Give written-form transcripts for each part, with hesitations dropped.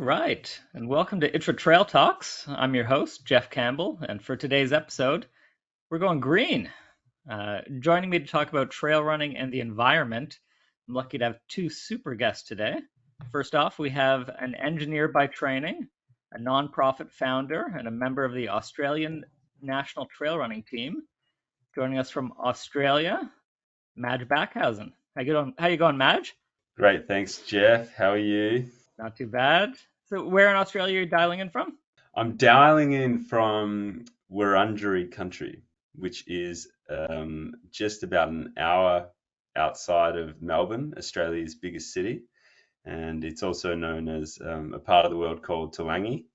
right, and welcome to ITRA Trail Talks. I'm your host, Jeff Campbell, and for today's episode, we're going green. Joining me to talk about trail running and the environment, I'm lucky to have two super guests today. First off, we have an engineer by training, a nonprofit founder, and a member of the Australian National Trail Running Team. Joining us from Australia, Majell Backhausen. How you going, Madge? Great, thanks, Jeff. How are you? Not too bad. So, where in Australia are you dialing in from? I'm dialing in from Wurundjeri country, which is just about an hour outside of Melbourne, Australia's biggest city. And it's also known as a part of the world called Talangi.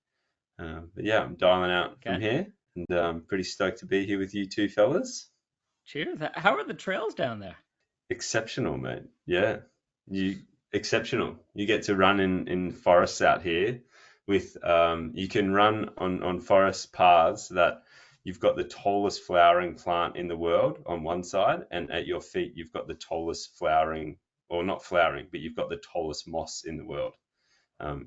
But yeah, I'm dialing out from Okay. here, and I'm pretty stoked to be here with you two fellas. Cheers. How are the trails down there? Exceptional, mate. Yeah, you exceptional. You get to run in forests out here with you can run on forest paths that you've got the tallest flowering plant in the world on one side, and at your feet you've got the tallest flowering, or not flowering, but you've got the tallest moss in the world,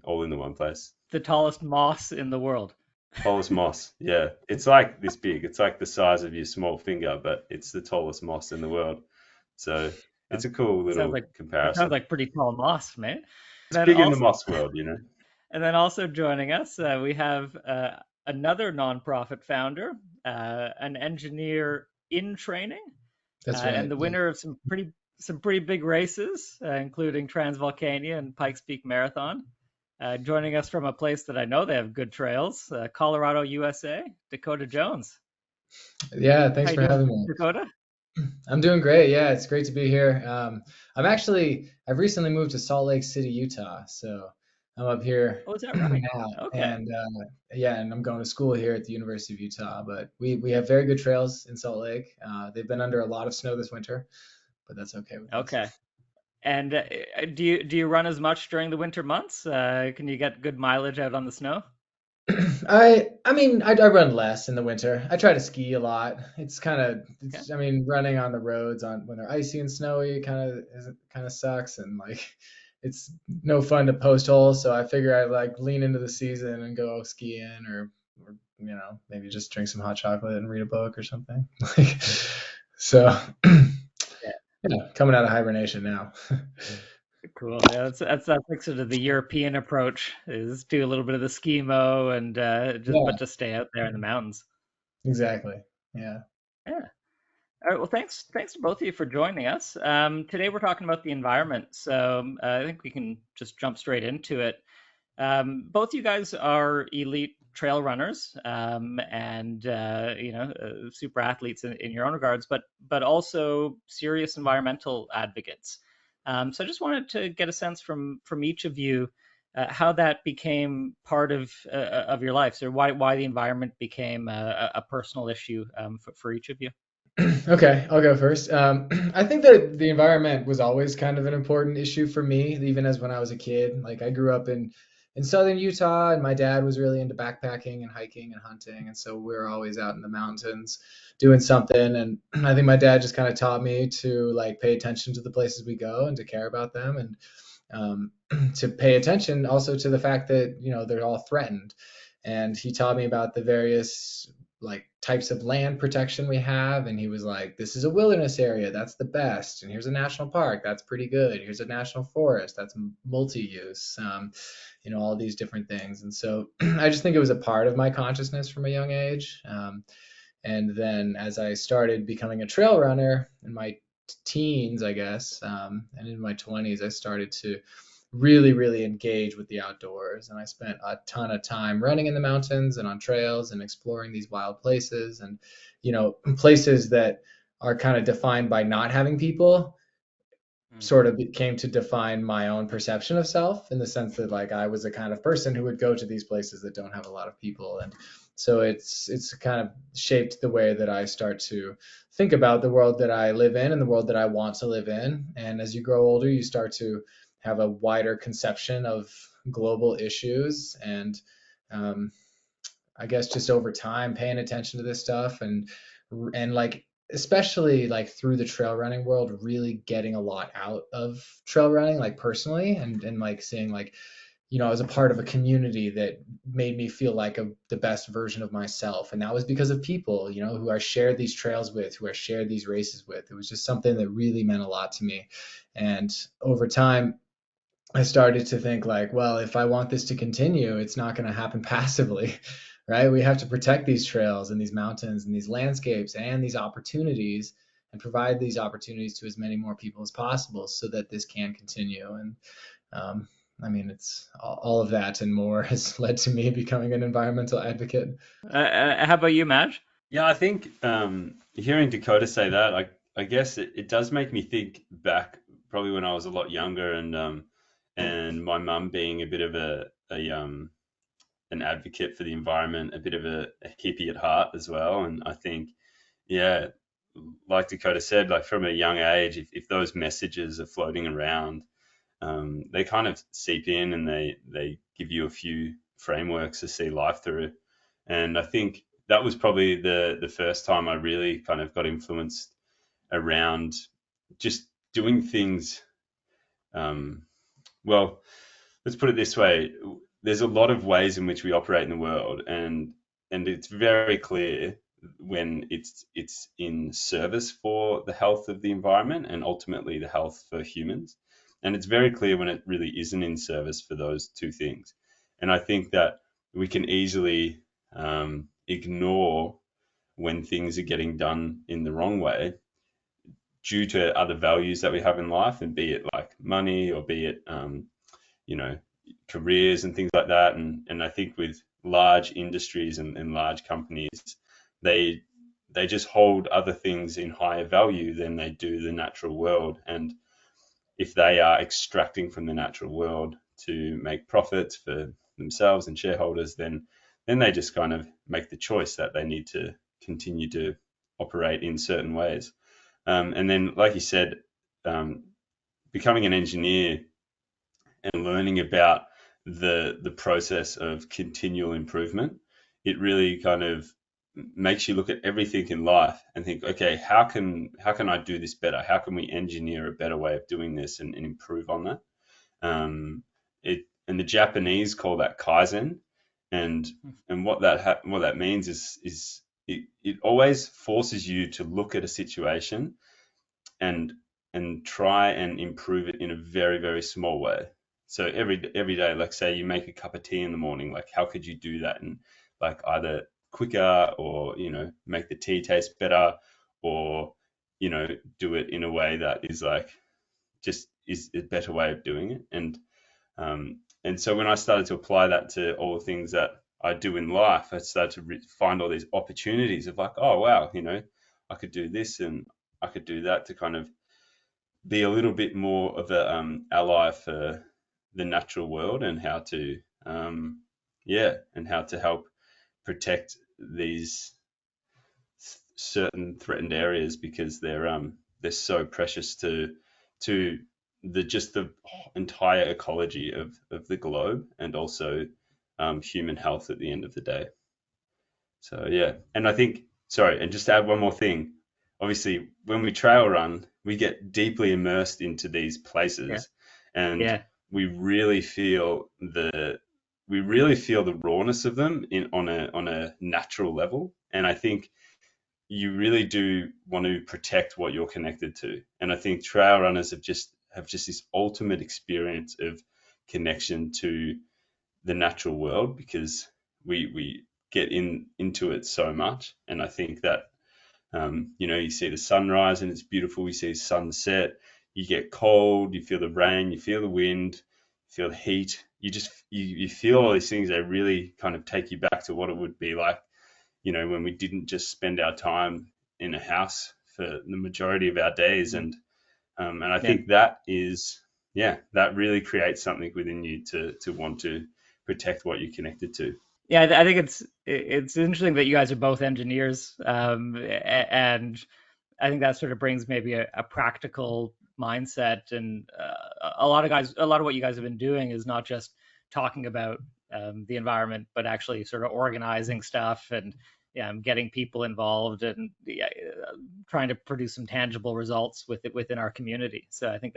all in the one place. The tallest moss in the world. Tallest moss, yeah. It's like this big. It's like the size of your small finger, but it's the tallest moss in the world. So it's a cool Sounds little like it sounds comparison. like pretty tall moss, mate. It's Then big in the also moss world, you know. and then also joining us, we have another nonprofit founder, an engineer in training, That's and right. the Yeah. winner of some pretty big races, including Transvolcania and Pikes Peak Marathon. Joining us from a place that I know they have good trails, Colorado, USA, Dakota Jones. Yeah, How thanks you for doing, having me. Dakota? I'm doing great. Yeah, it's great to be here. I've recently moved to Salt Lake City, Utah. So I'm up here Oh, is that right? now. Okay. And I'm going to school here at the University of Utah. But we have very good trails in Salt Lake. They've been under a lot of snow this winter, but that's okay with us. Okay. And do you run as much during the winter months? Can you get good mileage out on the snow? I run less in the winter. I try to ski a lot. Okay. Running on the roads on when they're icy and snowy kind of sucks, and like it's no fun to post holes. So I figure I like lean into the season and go skiing, or maybe just drink some hot chocolate and read a book or something. Like so, coming out of hibernation now. Cool. Yeah, that's like sort of the European approach is do a little bit of the ski-mo and Yeah, just stay out there in the mountains. exactly. Yeah. Yeah. All right. Well, thanks to both of you for joining us. Today we're talking about the environment, so I think we can just jump straight into it. Both you guys are elite trail runners, and super athletes in your own regards, but also serious environmental advocates. So I just wanted to get a sense from each of you how that became part of your life, so why the environment became a personal issue for each of you. Okay, I'll go first. I think that the environment was always kind of an important issue for me, even as when I was a kid. Like I grew up in southern Utah, and my dad was really into backpacking and hiking and hunting, and so we were always out in the mountains doing something. And I think my dad just kind of taught me to like pay attention to the places we go and to care about them, and to pay attention also to the fact that they're all threatened. And he taught me about the various like types of land protection we have, and he was like, this is a wilderness area, that's the best, and here's a national park, that's pretty good, here's a national forest, that's multi-use, all these different things. And so I just think it was a part of my consciousness from a young age. And then as I started becoming a trail runner in my teens, I guess, and in my 20s, I started to really, really engage with the outdoors. And I spent a ton of time running in the mountains and on trails and exploring these wild places, and, places that are kind of defined by not having people Mm. sort of came to define my own perception of self, in the sense that like I was the kind of person who would go to these places that don't have a lot of people. And so it's kind of shaped the way that I start to think about the world that I live in and the world that I want to live in. And as you grow older, you start to have a wider conception of global issues. And I guess just over time, paying attention to this stuff, and like especially like through the trail running world, really getting a lot out of trail running, like personally, and like seeing like I was a part of a community that made me feel like the best version of myself. And that was because of people, who I shared these trails with, who I shared these races with. It was just something that really meant a lot to me. And over time, I started to think like, well, if I want this to continue, it's not going to happen passively, right? We have to protect these trails and these mountains and these landscapes and these opportunities, and provide these opportunities to as many more people as possible so that this can continue. And um, I mean, it's all of that and more has led to me becoming an environmental advocate. How about you, Maj? Yeah, I think hearing Dakota say that, I guess it does make me think back probably when I was a lot younger, and my mum being a bit of an advocate for the environment, a bit of a hippie at heart as well. And I think, yeah, like Dakota said, like from a young age, if those messages are floating around, they kind of seep in, and they give you a few frameworks to see life through. And I think that was probably the first time I really kind of got influenced around just doing things. Um, well, let's put it this way: there's a lot of ways in which we operate in the world, and it's very clear when it's in service for the health of the environment and ultimately the health for humans. And it's very clear when it really isn't in service for those two things. And I think that we can easily ignore when things are getting done in the wrong way due to other values that we have in life, and be it like money, or be it you know careers and things like that. And I think with large industries and large companies, they they just hold other things in higher value than they do the natural world. And if they are extracting from the natural world to make profits for themselves and shareholders, then they just kind of make the choice that they need to continue to operate in certain ways. And then, like you said, um, becoming an engineer and learning about the process of continual improvement, it really kind of makes you look at everything in life and think, okay, how can I do this better? How can we engineer a better way of doing this, and improve on that? And the Japanese call that kaizen, and what that means is it always forces you to look at a situation and try and improve it in a very, very small way. So every day, like say you make a cup of tea in the morning, like how could you do that, and like either quicker, or make the tea taste better, or do it in a way that is like just is a better way of doing it. And so when I started to apply that to all the things that I do in life, I started to find all these opportunities of like, oh wow, I could do this and I could do that to kind of be a little bit more of a ally for the natural world, and how to and how to help protect these certain threatened areas, because they're so precious to the entire ecology of the globe, and also human health at the end of the day. So yeah, and I think, sorry, and just to add one more thing, obviously when we trail run, we get deeply immersed into these Yeah, places, and yeah, we really feel the rawness of them on a natural level. And I think you really do want to protect what you're connected to. And I think trail runners have just this ultimate experience of connection to the natural world, because we get into it so much. And I think that you see the sunrise and it's beautiful. You see sunset. You get cold. You feel the rain. You feel the wind. You feel the heat. You feel all these things that really kind of take you back to what it would be like, when we didn't just spend our time in a house for the majority of our days. And I yeah. think that really creates something within you to want to protect what you're connected to. Yeah, I think it's interesting that you guys are both engineers, and I think that sort of brings maybe a practical mindset. And a lot of what you guys have been doing is not just talking about the environment, but actually sort of organizing stuff and getting people involved, and trying to produce some tangible results with it within our community. So I think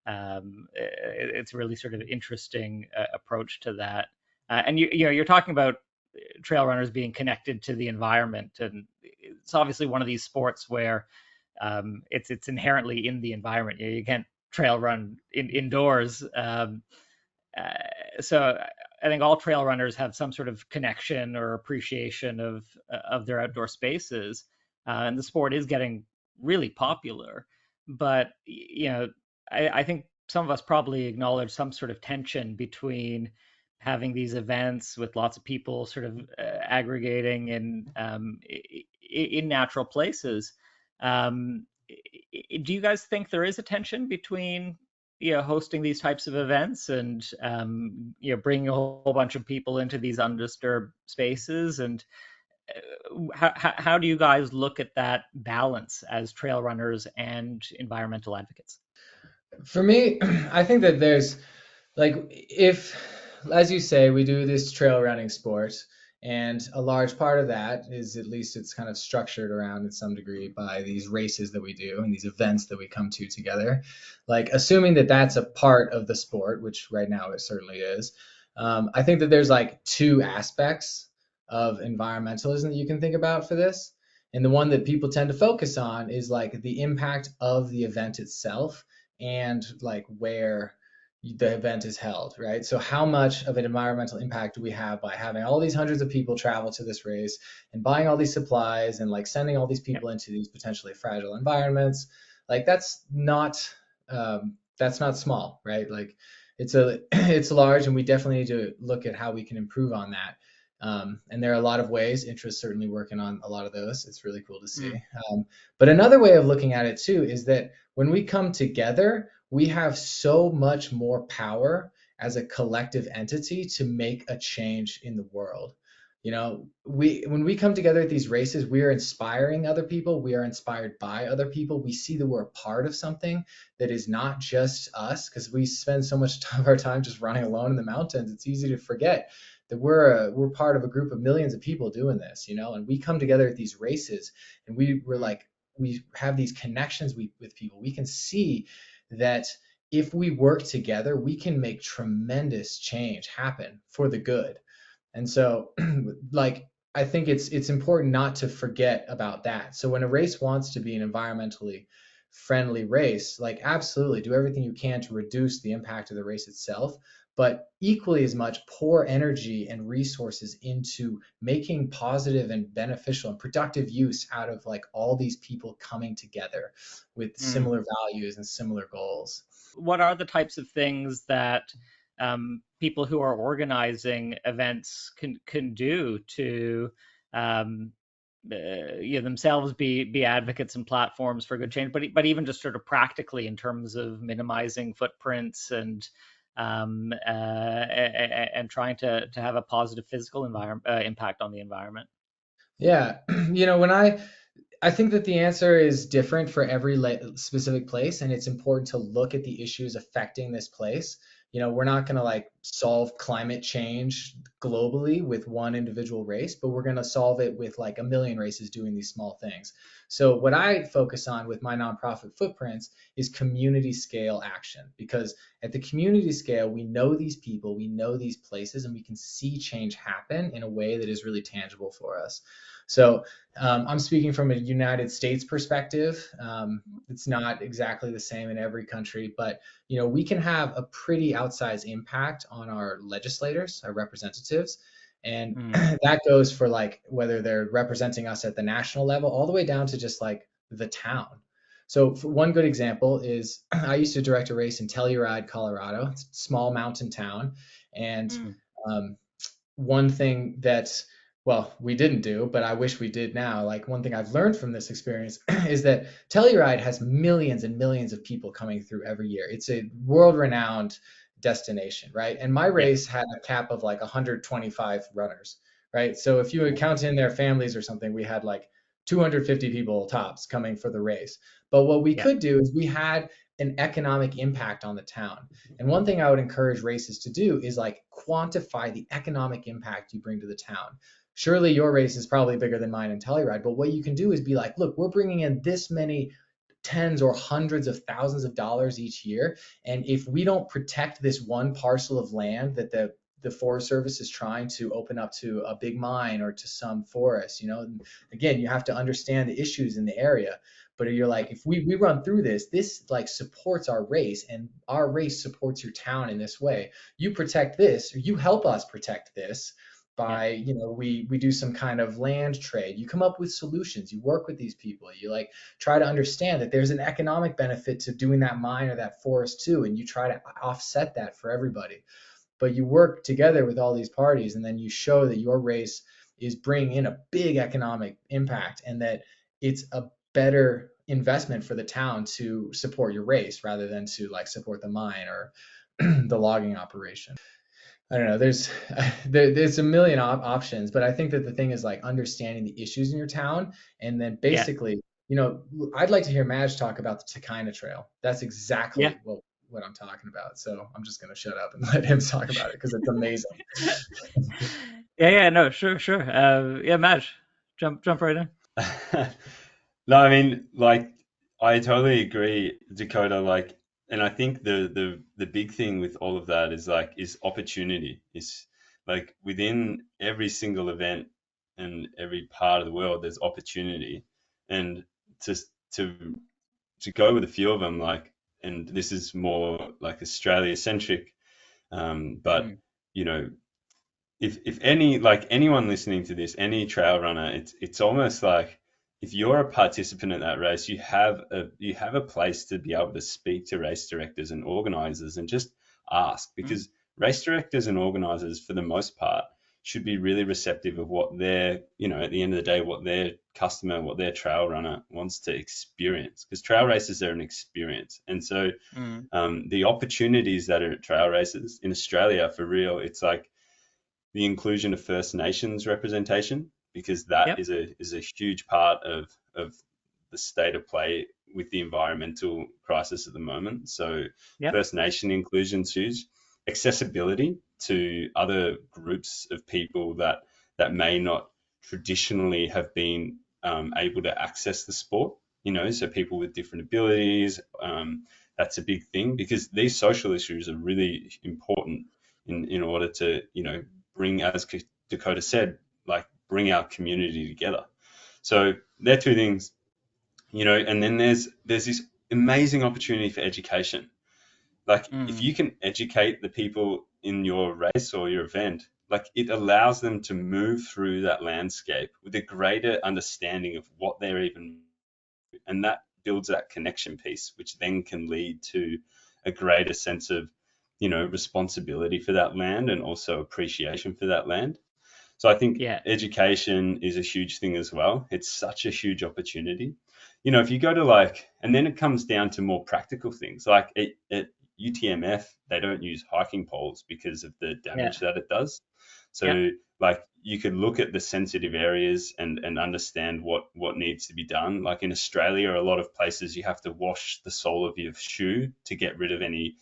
It's a really sort of interesting approach to that. And you're talking about trail runners being connected to the environment, and it's obviously one of these sports where it's inherently in the environment. You can't trail run indoors. So I think all trail runners have some sort of connection or appreciation of their outdoor spaces, and the sport is getting really popular. But I think some of us probably acknowledge some sort of tension between having these events with lots of people sort of aggregating in natural places. Um, do you guys think there is a tension between hosting these types of events and bringing a whole bunch of people into these undisturbed spaces? And how do you guys look at that balance as trail runners and environmental advocates? For me, I think that there's like, if, as you say, we do this trail running sport, and a large part of that is, at least it's kind of structured around in some degree by these races that we do and these events that we come to together. Like, assuming that that's a part of the sport, which right now it certainly is, I think that there's like two aspects of environmentalism that you can think about for this. And the one that people tend to focus on is like the impact of the event itself, and like where the event is held, right? So how much of an environmental impact do we have by having all these hundreds of people travel to this race and buying all these supplies and like sending all these Yep. people into these potentially fragile environments? Like that's not small, right? Like it's large, and we definitely need to look at how we can improve on that. And there are a lot of ways. ITRA's certainly working on a lot of those. It's really cool to see. Mm, But another way of looking at it too is that when we come together, we have so much more power as a collective entity to make a change in the world. When we come together at these races, we are inspiring other people. We are inspired by other people. We see that we're a part of something that is not just us, because we spend so much of our time just running alone in the mountains. It's easy to forget that we're part of a group of millions of people doing this, and we come together at these races, and we're mm, like, we have these connections with people. We can see that if we work together, we can make tremendous change happen for the good. And so, like, I think it's important not to forget about that. So when a race wants to be an environmentally friendly race, like, absolutely do everything you can to reduce the impact of the race itself, but equally as much pour energy and resources into making positive and beneficial and productive use out of like all these people coming together with mm. similar values and similar goals. What are the types of things that people who are organizing events can do to um, themselves be advocates and platforms for good change, but even just sort of practically in terms of minimizing footprints and trying to have a positive physical environment impact on the environment? Yeah, when I think that the answer is different for every specific place, and it's important to look at the issues affecting this place. We're not going to like solve climate change globally with one individual race, but we're going to solve it with like a million races doing these small things. So what I focus on with my nonprofit footprints is community scale action, because at the community scale, we know these people, we know these places, and we can see change happen in a way that is really tangible for us. So I'm speaking from a United States perspective. It's not exactly the same in every country, but we can have a pretty outsized impact on our legislators, our representatives, and Mm, that goes for like whether they're representing us at the national level, all the way down to just like the town. So for one good example is I used to direct a race in Telluride, Colorado. It's a small mountain town, and mm, um, one thing that, well, we didn't do, but I wish we did now. Like, one thing I've learned from this experience is that Telluride has millions and millions of people coming through every year. It's a world renowned destination, right? And my yeah, race had a cap of like 125 runners, right? So if you would count in their families or something, we had like 250 people tops coming for the race. But what we yeah. could do is we had an economic impact on the town. And one thing I would encourage races to do is like quantify the economic impact you bring to the town. Surely your race is probably bigger than mine in Telluride, but what you can do is be like, look, we're bringing in this many tens or hundreds of thousands of dollars each year. And if we don't protect this one parcel of land that the Forest Service is trying to open up to a big mine or to some forest, again, you have to understand the issues in the area. But you're like, if we run through this like supports our race, and our race supports your town in this way. You protect this, or you help us protect this Yeah. by, we do some kind of land trade. You come up with solutions. You work with these people. You like try to understand that there's an economic benefit to doing that mine or that forest too, and you try to offset that for everybody. But you work together with all these parties, and then you show that your race is bringing in a big economic impact, and that it's a better investment for the town to support your race rather than to like support the mine or the logging operation. I don't know. There's a million options, but I think that the thing is like understanding the issues in your town, and then Yeah. basically, I'd like to hear Madge talk about the Takina Trail. That's Yeah. exactly what I'm talking about. So I'm just gonna shut up and let him talk about it because it's amazing. Yeah, yeah, no, sure, sure. Yeah, Madge, jump right in. No, I mean, like, I totally agree, Dakota. Like, and I think the big thing with all of that is opportunity. Is like within every single event and every part of the world, there's opportunity, and to to to go with a few of them, like, and this is more like Australia centric, but Mm, you know, if any, like anyone listening to this, any trail runner, it's almost like if you're a participant at that race, you have a place to be able to speak to race directors and organizers and just ask, Mm, because race directors and organizers for the most part should be really receptive of what their, at the end of the day, what their customer, what their trail runner wants to experience, because trail races are an experience. And so mm, the opportunities that are at trail races in Australia, for real, it's like the inclusion of First Nations representation, because that yep, is a huge part of the state of play with the environmental crisis at the moment. So yep, First Nation inclusion is huge. Accessibility to other groups of people that may not traditionally have been able to access the sport. So people with different abilities. That's a big thing, because these social issues are really important in order to bring, as Dakota said, like bring our community together. So they're two things, and then there's this amazing opportunity for education. Like if mm, you can educate the people in your race or your event, like it allows them to move through that landscape with a greater understanding of what they're even, and that builds that connection piece, which then can lead to a greater sense of, responsibility for that land and also appreciation for that land. So I think yeah, education is a huge thing as well. It's such a huge opportunity. If you go to like, and then it comes down to more practical things. Like at UTMF, they don't use hiking poles because of the yeah, damage that it does. yeah, So like you could look at the sensitive areas and understand what needs to be done. Like in Australia, a lot of places you have to wash the sole of your shoe to get rid of any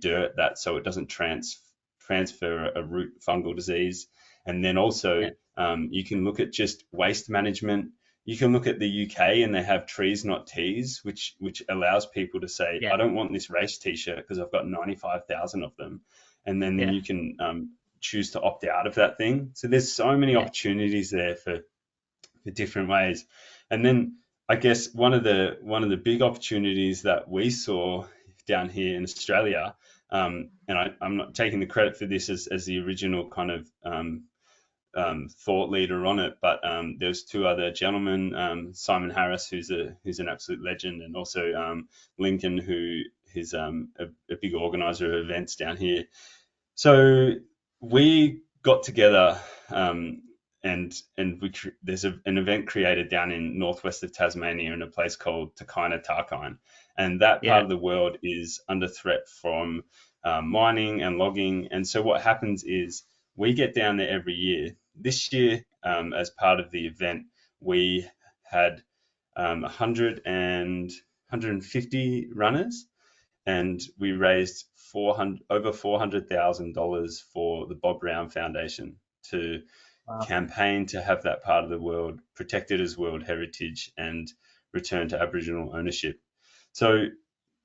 dirt, that so it doesn't transfer a root fungal disease. And then also yeah, you can look at just waste management. You can look at the UK, and they have trees not teas, which allows people to say, yeah, I don't want this race T-shirt because I've got 95,000 of them, and then yeah, you can choose to opt out of that thing. So there's so many yeah, opportunities there for different ways. And then I guess one of the big opportunities that we saw down here in Australia, and I'm not taking the credit for this as the original kind of thought leader on it, but there's two other gentlemen, Simon Harris, who's an absolute legend, and also Lincoln, who is a big organizer of events down here. So we got together, and there's an event created down in northwest of Tasmania in a place called Takina Tarkine, and that part yeah, of the world is under threat from mining and logging. And so what happens is we get down there every year. This year, as part of the event, we had 150 runners, and we raised over $400,000 for the Bob Brown Foundation to wow, campaign to have that part of the world protected as World Heritage, and return to Aboriginal ownership. So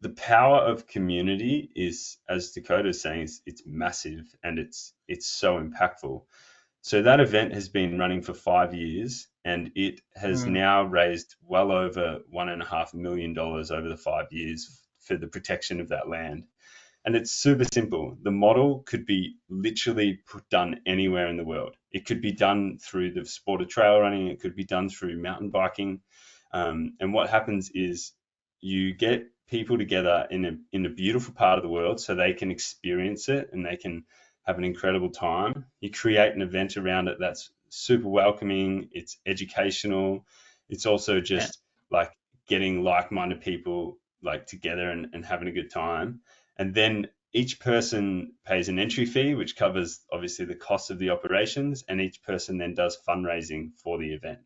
the power of community is, as Dakota is saying, it's massive, and it's so impactful. So that event has been running for 5 years, and it has Mm. now raised well over $1.5 million over the 5 years for the protection of that land. And it's super simple. The model could be literally done anywhere in the world. It could be done through the sport of trail running. It could be done through mountain biking. And what happens is you get people together in a beautiful part of the world so they can experience it and they can have an incredible time. You create an event around it that's super welcoming. It's educational. It's also Yeah. just like getting like-minded people like together and having a good time. And then each person pays an entry fee, which covers obviously the cost of the operations, and each person then does fundraising for the event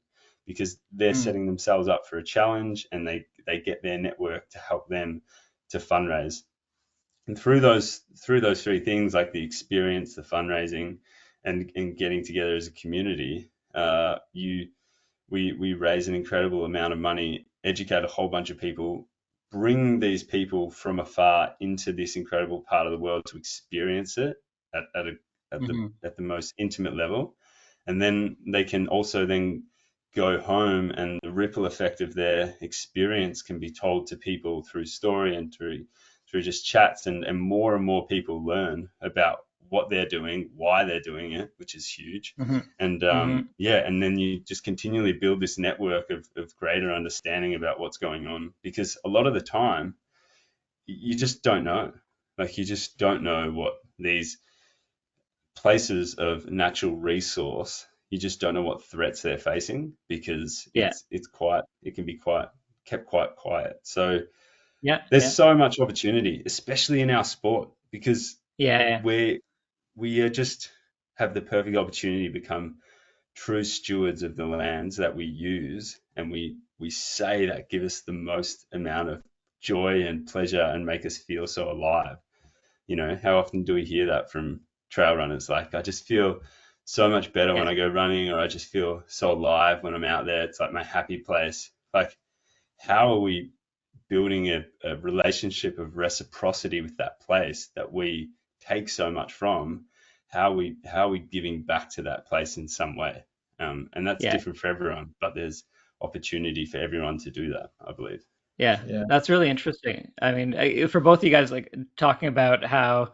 because they're Mm. setting themselves up for a challenge, and they get their network to help them to fundraise. And through those three things, like the experience, the fundraising, and getting together as a community, we raise an incredible amount of money, educate a whole bunch of people, bring these people from afar into this incredible part of the world to experience it Hmm. at the most intimate level, and then they can also then go home, and the ripple effect of their experience can be told to people through story and through just chats, and more people learn about what they're doing, why they're doing it, which is huge. Hmm. And Hmm. yeah, and then you just continually build this network of greater understanding about what's going on, because a lot of the time you just don't know. Like, you just don't know what these places of natural resource, you just don't know what threats they're facing, because Yeah. it can be quite kept quite quiet. So Yeah. there's Yeah. so much opportunity, especially in our sport, because Yeah. we are just have the perfect opportunity to become true stewards of the lands that we use, and we say that give us the most amount of joy and pleasure and make us feel so alive. How often do we hear that from trail runners? Like, I just feel so much better Yeah. when I go running, or I just feel so alive when I'm out there. It's like my happy place. Like, how are we building a relationship of reciprocity with that place that we take so much from? How are we giving back to that place in some way? And that's Yeah. different for everyone, but there's opportunity for everyone to do that, I believe. Yeah. Yeah. That's really interesting. I mean, for both of you guys, like talking about how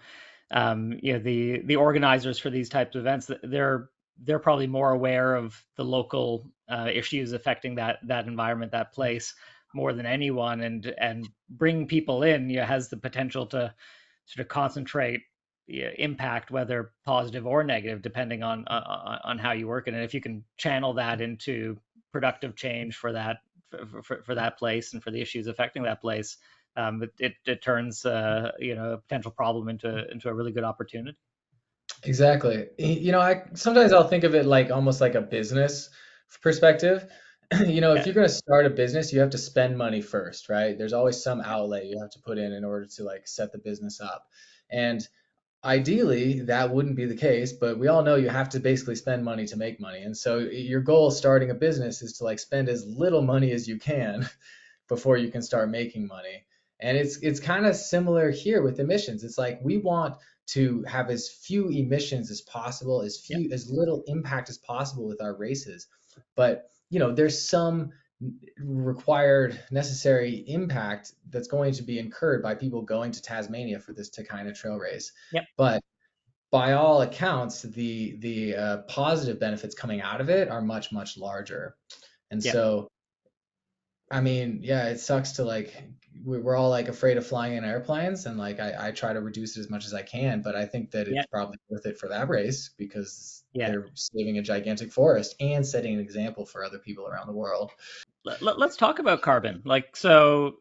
the organizers for these types of events, they're probably more aware of the local issues affecting that environment, that place, more than anyone, and bring people in, has the potential to sort of concentrate impact, whether positive or negative, depending on how you work it. And if you can channel that into productive change for for that place and for the issues affecting that place, it turns a potential problem into a really good opportunity. Exactly. I sometimes I'll think of it like almost like a business perspective. If Yeah, you're going to start a business, you have to spend money first, right? There's always some outlay you have to put in order to like set the business up. And ideally, that wouldn't be the case, but we all know you have to basically spend money to make money. And so your goal starting a business is to like spend as little money as you can before you can start making money. And it's kind of similar here with emissions. It's like we want to have as few emissions as possible, yeah, as little impact as possible with our races. But there's some required necessary impact that's going to be incurred by people going to Tasmania for this Takina trail race. yeah, But by all accounts, the positive benefits coming out of it are much larger. And yeah, so I mean, yeah, it sucks to like we're all like afraid of flying in airplanes, and like I try to reduce it as much as I can, but I think that yeah, it's probably worth it for that race because yeah. they're saving a gigantic forest and setting an example for other people around the world. Let's talk about carbon. Like, so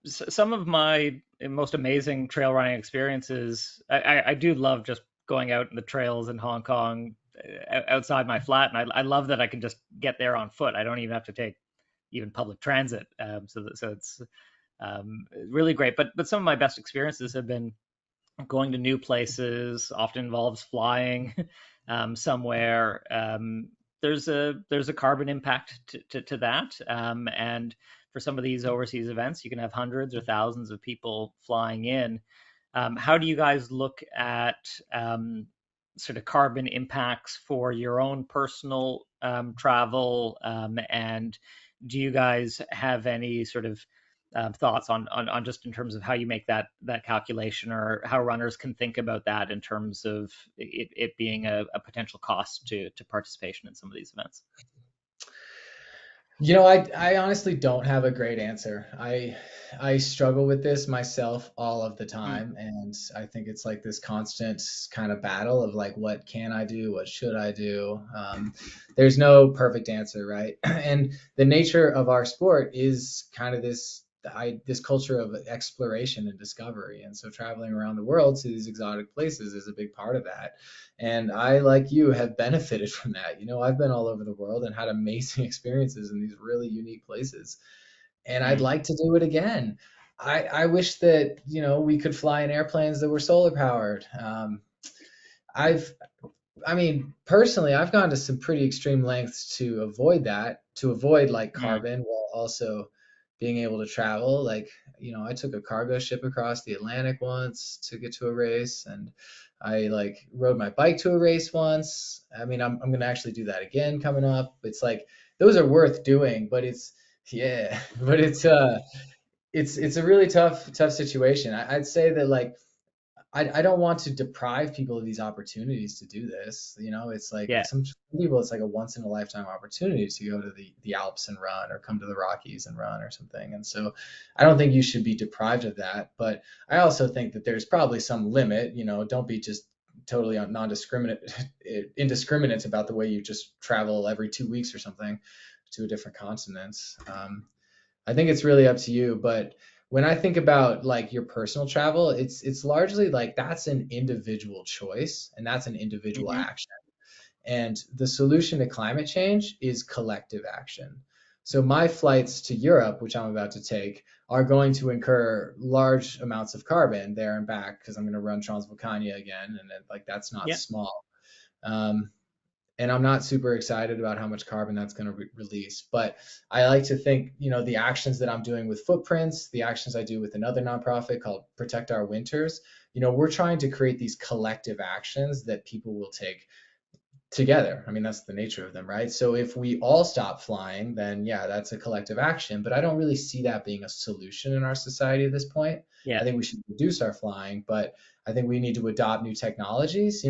some of my most amazing trail running experiences, I do love just going out in the trails in Hong Kong, outside my flat, and I love that I can just get there on foot. I don't even have to take even public transit. So it's really great. But some of my best experiences have been going to new places. Often involves flying somewhere. There's a carbon impact to that, and for some of these overseas events, you can have hundreds or thousands of people flying in. How do you guys look at sort of carbon impacts for your own personal travel? And do you guys have any sort of thoughts on just in terms of how you make that calculation, or how runners can think about that in terms of it being a potential cost to participation in some of these events? I honestly don't have a great answer. I struggle with this myself all of the Mm, time, and I think it's like this constant kind of battle of like, what can I do? What should I do? There's no perfect answer, right? And the nature of our sport is kind of this culture of exploration and discovery, and so traveling around the world to these exotic places is a big part of that. And I, like you, have benefited from that. I've been all over the world and had amazing experiences in these really unique places. And I'd mm, like to do it again. I wish that, we could fly in airplanes that were solar powered. I've I mean, personally, I've gone to some pretty extreme lengths to avoid that, to avoid like mm. carbon while also being able to travel. Like, I took a cargo ship across the Atlantic once to get to a race, and I like rode my bike to a race once. I mean, I'm gonna actually do that again coming up. It's like those are worth doing, but yeah, but it's a really tough situation. I'd say that like I don't want to deprive people of these opportunities to do this. It's like Yeah, some people, it's like a once in a lifetime opportunity to go to the Alps and run, or come to the Rockies and run or something. And so I don't think you should be deprived of that. But I also think that there's probably some limit. Don't be just totally non-discriminate, indiscriminate about the way you just travel every 2 weeks or something to a different continent. I think it's really up to you, but when I think about like your personal travel, it's largely like that's an individual choice and that's an individual hmm, action. And the solution to climate change is collective action. So my flights to Europe, which I'm about to take, are going to incur large amounts of carbon there and back because I'm going to run Transvolcania again, and like that's not yeah, small. Um, and I'm not super excited about how much carbon that's going to release. But I like to think, the actions that I'm doing with Footprints, the actions I do with another nonprofit called Protect Our Winters, we're trying to create these collective actions that people will take together. I mean, that's the nature of them, right? So if we all stop flying, then yeah, that's a collective action. But I don't really see that being a solution in our society at this point. I yeah, think we should reduce our flying, but I think we need to adopt new technologies.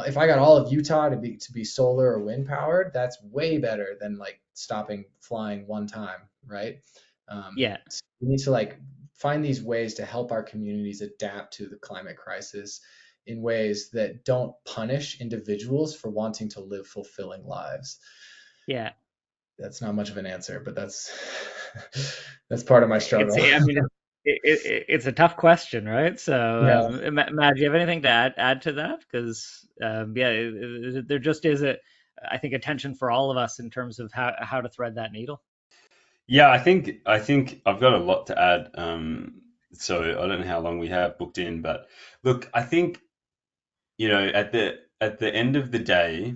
If I got all of Utah to be solar or wind powered, that's way better than like stopping flying one time, right? yeah. So we need to like find these ways to help our communities adapt to the climate crisis in ways that don't punish individuals for wanting to live fulfilling lives. Yeah. That's not much of an answer, but that's that's part of my It's, struggle. I mean, it's a tough question, right? So, Yeah. Matt, do you have anything to add to that? Because, yeah, there just is I think, a tension for all of us in terms of how to thread that needle. Yeah, I think I've got a lot to add. So I don't know how long we have booked in, but look, I think at the end of the day,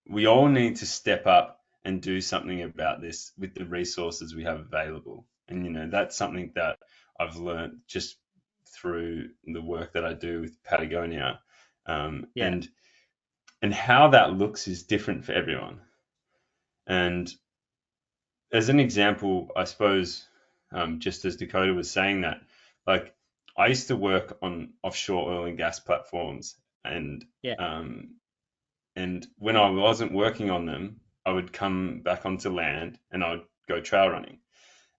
we all need to step up and do something about this with the resources we have available. And that's something that I've learned just through the work that I do with Patagonia, Yeah, and how that looks is different for everyone. And as an example, I suppose, just as Dakota was saying that, like I used to work on offshore oil and gas platforms, and yeah, um, and when I wasn't working on them, I would come back onto land and I would go trail running.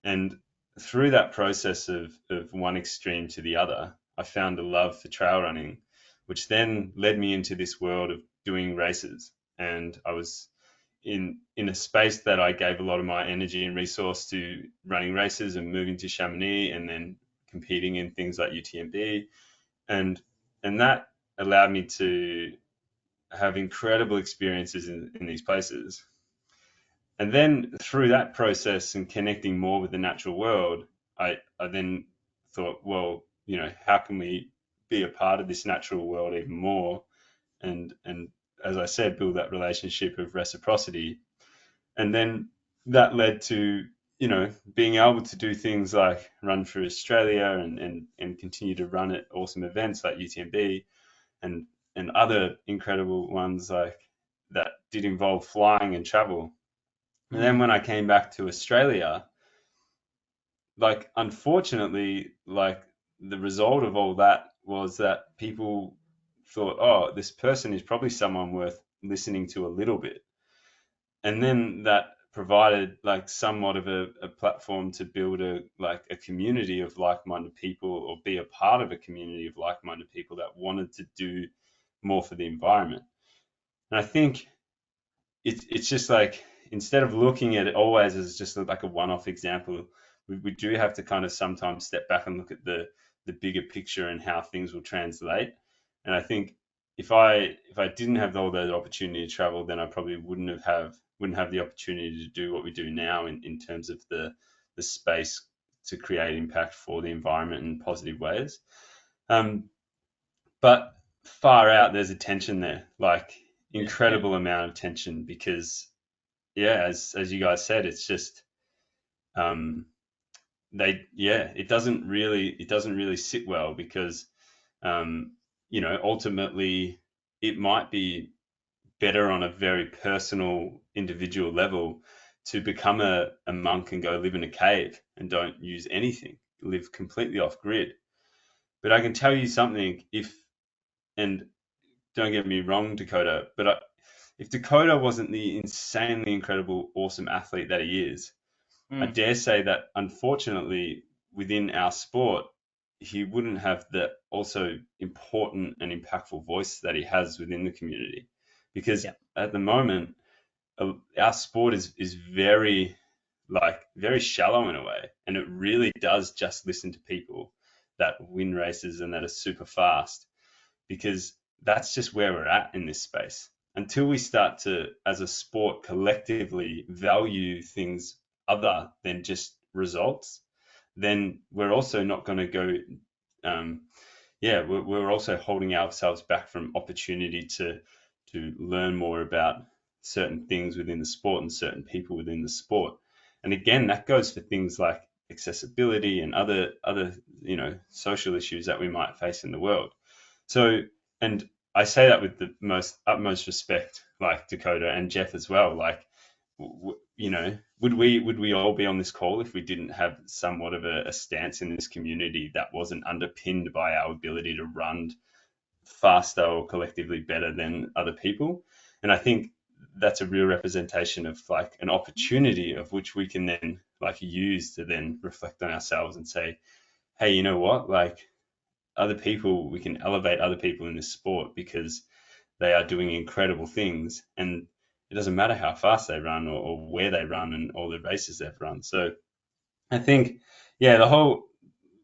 And through that process of one extreme to the other, I found a love for trail running, which then led me into this world of doing races. And I was in a space that I gave a lot of my energy and resource to running races and moving to Chamonix and then competing in things like UTMB. And that allowed me to have incredible experiences in these places. And then through that process and connecting more with the natural world, I then thought, well, how can we be a part of this natural world even more? And as I said, build that relationship of reciprocity. And then that led to, being able to do things like run through Australia and continue to run at awesome events like UTMB and other incredible ones like that did involve flying and travel. And then when I came back to Australia, like unfortunately, like the result of all that was that people thought, oh, this person is probably someone worth listening to a little bit. And then that provided like somewhat of a platform to build a community of like-minded people, or be a part of a community of like-minded people that wanted to do more for the environment. And I think it's just like, instead of looking at it always as just like a one-off example, we do have to kind of sometimes step back and look at the bigger picture and how things will translate. And I think if I didn't have all that opportunity to travel, then I probably wouldn't have the opportunity to do what we do now in terms of the space to create impact for the environment in positive ways. But far out, there's a tension there, like incredible amount of tension, because as you guys said, it's just it doesn't really sit well, because ultimately it might be better on a very personal individual level to become a monk and go live in a cave and don't use anything, live completely off grid. But I can tell you something, and don't get me wrong, Dakota, but if Dakota wasn't the insanely incredible, awesome athlete that he is, I dare say that unfortunately within our sport, he wouldn't have the also important and impactful voice that he has within the community. Because at the moment, our sport is very shallow in a way, and it really does just listen to people that win races and that are super fast, because that's just where we're at in this space. Until we start to, as a sport, collectively value things other than just results, then we're also not going to go. We're also holding ourselves back from opportunity to learn more about certain things within the sport and certain people within the sport. And again, that goes for things like accessibility and other social issues that we might face in the world. So, and I say that with the utmost respect, like Dakota and Jeff as well. Like, would we all be on this call if we didn't have somewhat of a stance in this community that wasn't underpinned by our ability to run faster or collectively better than other people? And I think that's a real representation of like an opportunity of which we can then like use to then reflect on ourselves and say, hey, you know what, like, other people, we can elevate other people in this sport because they are doing incredible things, and it doesn't matter how fast they run or where they run and all the races they've run. So I think, the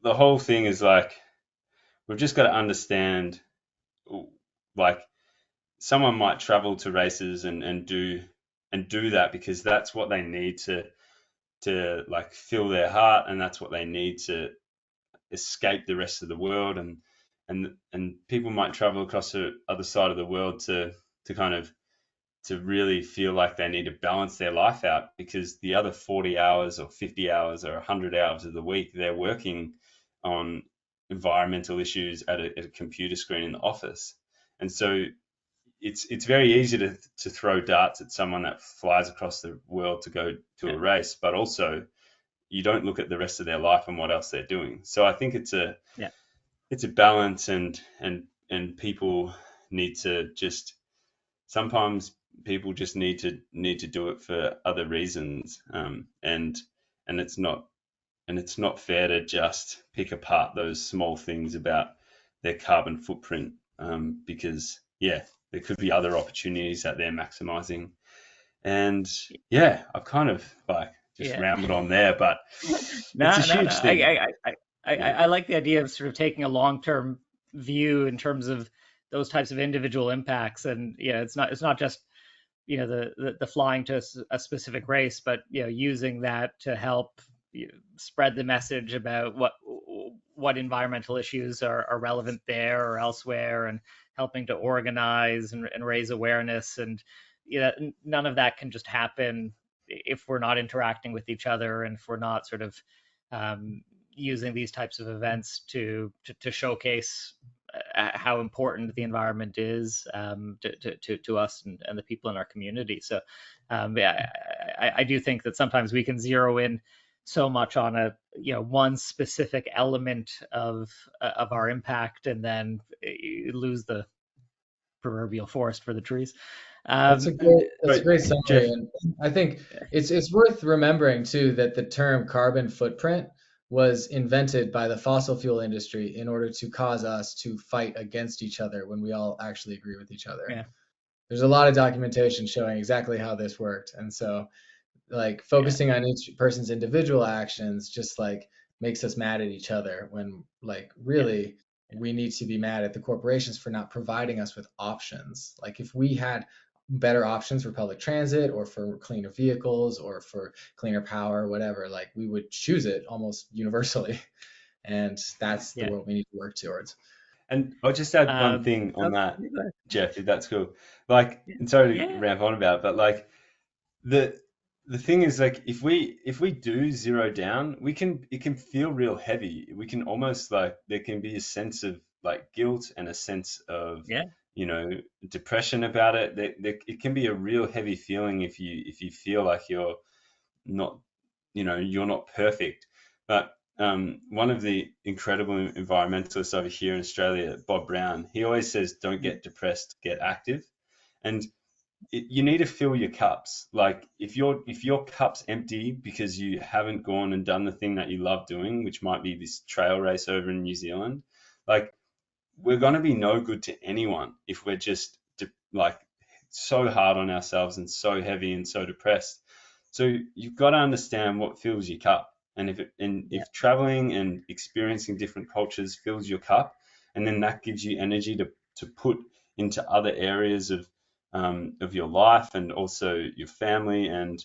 whole thing is like, we've just got to understand, like, someone might travel to races and do that because that's what they need to like fill their heart, and that's what they need to escape the rest of the world, and people might travel across the other side of the world to kind of to really feel like they need to balance their life out, because the other 40 hours or 50 hours or 100 hours of the week they're working on environmental issues at a computer screen in the office. And so it's very easy to throw darts at someone that flies across the world to go to a race, but also you don't look at the rest of their life and what else they're doing. So I think it's a balance, and people need to just, sometimes people just need to do it for other reasons, and it's not fair to just pick apart those small things about their carbon footprint, because there could be other opportunities that they're maximizing. And I've kind of like just rambled on there, but it's a huge thing. I like the idea of sort of taking a long-term view in terms of those types of individual impacts, and it's not just the flying to a specific race, but using that to help spread the message about what environmental issues are relevant there or elsewhere, and helping to organize and raise awareness. And none of that can just happen if we're not interacting with each other, and if we're not sort of using these types of events to showcase how important the environment is to us and the people in our community. So yeah, I do think that sometimes we can zero in so much on a one specific element of our impact, and then you lose the proverbial forest for the trees. Um, That's a Right, great summary, Jeff. and I think it's worth remembering too that the term carbon footprint was invented by the fossil fuel industry in order to cause us to fight against each other when we all actually agree with each other. yeah, There's a lot of documentation showing exactly how this worked, and so like yeah, focusing on each person's individual actions just like makes us mad at each other when like yeah, really we need to be mad at the corporations for not providing us with options. Like if we had better options for public transit or for cleaner vehicles or for cleaner power, whatever, like we would choose it almost universally. And that's the yeah. world we need to work towards. And I'll just add one Um, thing on okay, that, go ahead. Jeff, if that's cool. Like, Yeah, and sorry to yeah, ramp on about it, but like the the thing is like if we do zero down, it can feel real heavy. We can almost like there can be a sense of like guilt and a sense of yeah, you know depression about it. It can be a real heavy feeling if you feel like not you're not perfect. But one of the incredible environmentalists over here in Australia, Bob Brown, he always says, "Don't yeah, get depressed, get active." And you need to fill your cups. Like if your cup's empty because you haven't gone and done the thing that you love doing, which might be this trail race over in New Zealand, like we're going to be no good to anyone if we're just like so hard on ourselves and so heavy and so depressed. So you've got to understand what fills your cup. And yeah, if traveling and experiencing different cultures fills your cup, and then that gives you energy to put into other areas of your life and also your family and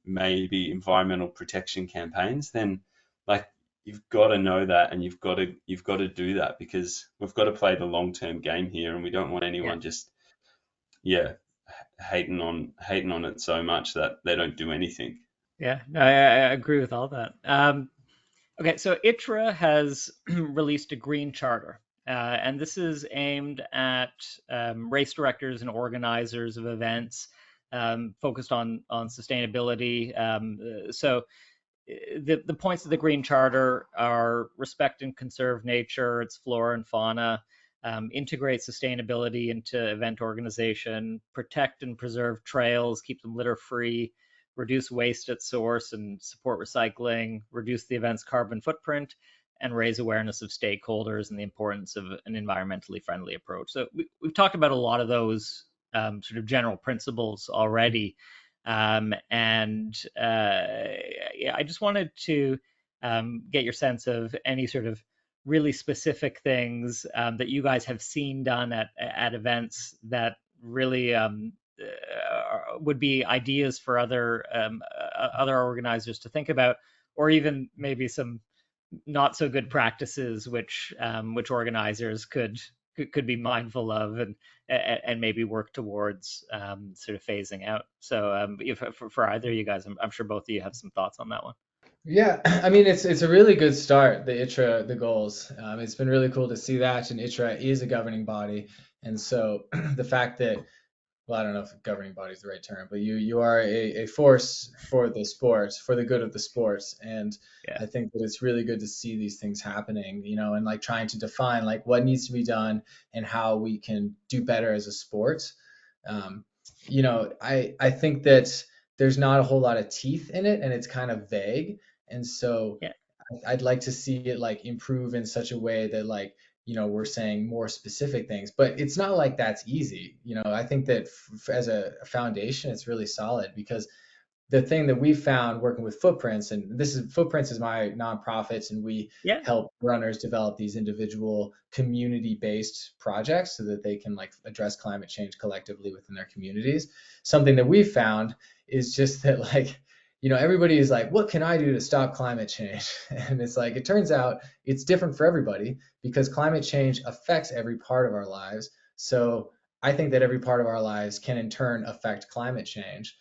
maybe environmental protection campaigns, then like you've got to know that and you've got to do that because we've got to play the long term game here and we don't want yeah, anyone just yeah hating on it so much that they don't do anything. yeah. No, I agree with all that. Okay, so ITRA has released a green charter, and this is aimed at race directors and organizers of events focused on sustainability. So the points of the Green Charter are respect and conserve nature, its flora and fauna, integrate sustainability into event organization, protect and preserve trails, keep them litter free, reduce waste at source and support recycling, reduce the event's carbon footprint, and raise awareness of stakeholders and the importance of an environmentally friendly approach. So we've talked about a lot of those sort of general principles already. And yeah, I just wanted to get your sense of any sort of really specific things that you guys have seen done at events that really would be ideas for other organizers to think about, or even maybe some not so good practices which organizers could be mindful of and maybe work towards sort of phasing out. So if for either of you guys, I'm sure both of you have some thoughts on that one. Yeah, I mean it's a really good start, the ITRA, the goals. It's been really cool to see that, and ITRA is a governing body, and so the fact that, well, I don't know if governing body is the right term, but you are a force for the sports, for the good of the sports, and Yeah, I think that it's really good to see these things happening, and like trying to define like what needs to be done and how we can do better as a sport. Um, I think that there's not a whole lot of teeth in it, and it's kind of vague, and so yeah, I'd like to see it like improve in such a way that like we're saying more specific things, but it's not like that's easy. I think that as a foundation it's really solid because the thing that we found working with Footprints, and this is Footprints is my nonprofit, and we yeah, help runners develop these individual community-based projects so that they can like address climate change collectively within their communities. Something that we found is just that like everybody is like, what can I do to stop climate change? And it's like it turns out it's different for everybody because climate change affects every part of our lives. So I think that every part of our lives can in turn affect climate change.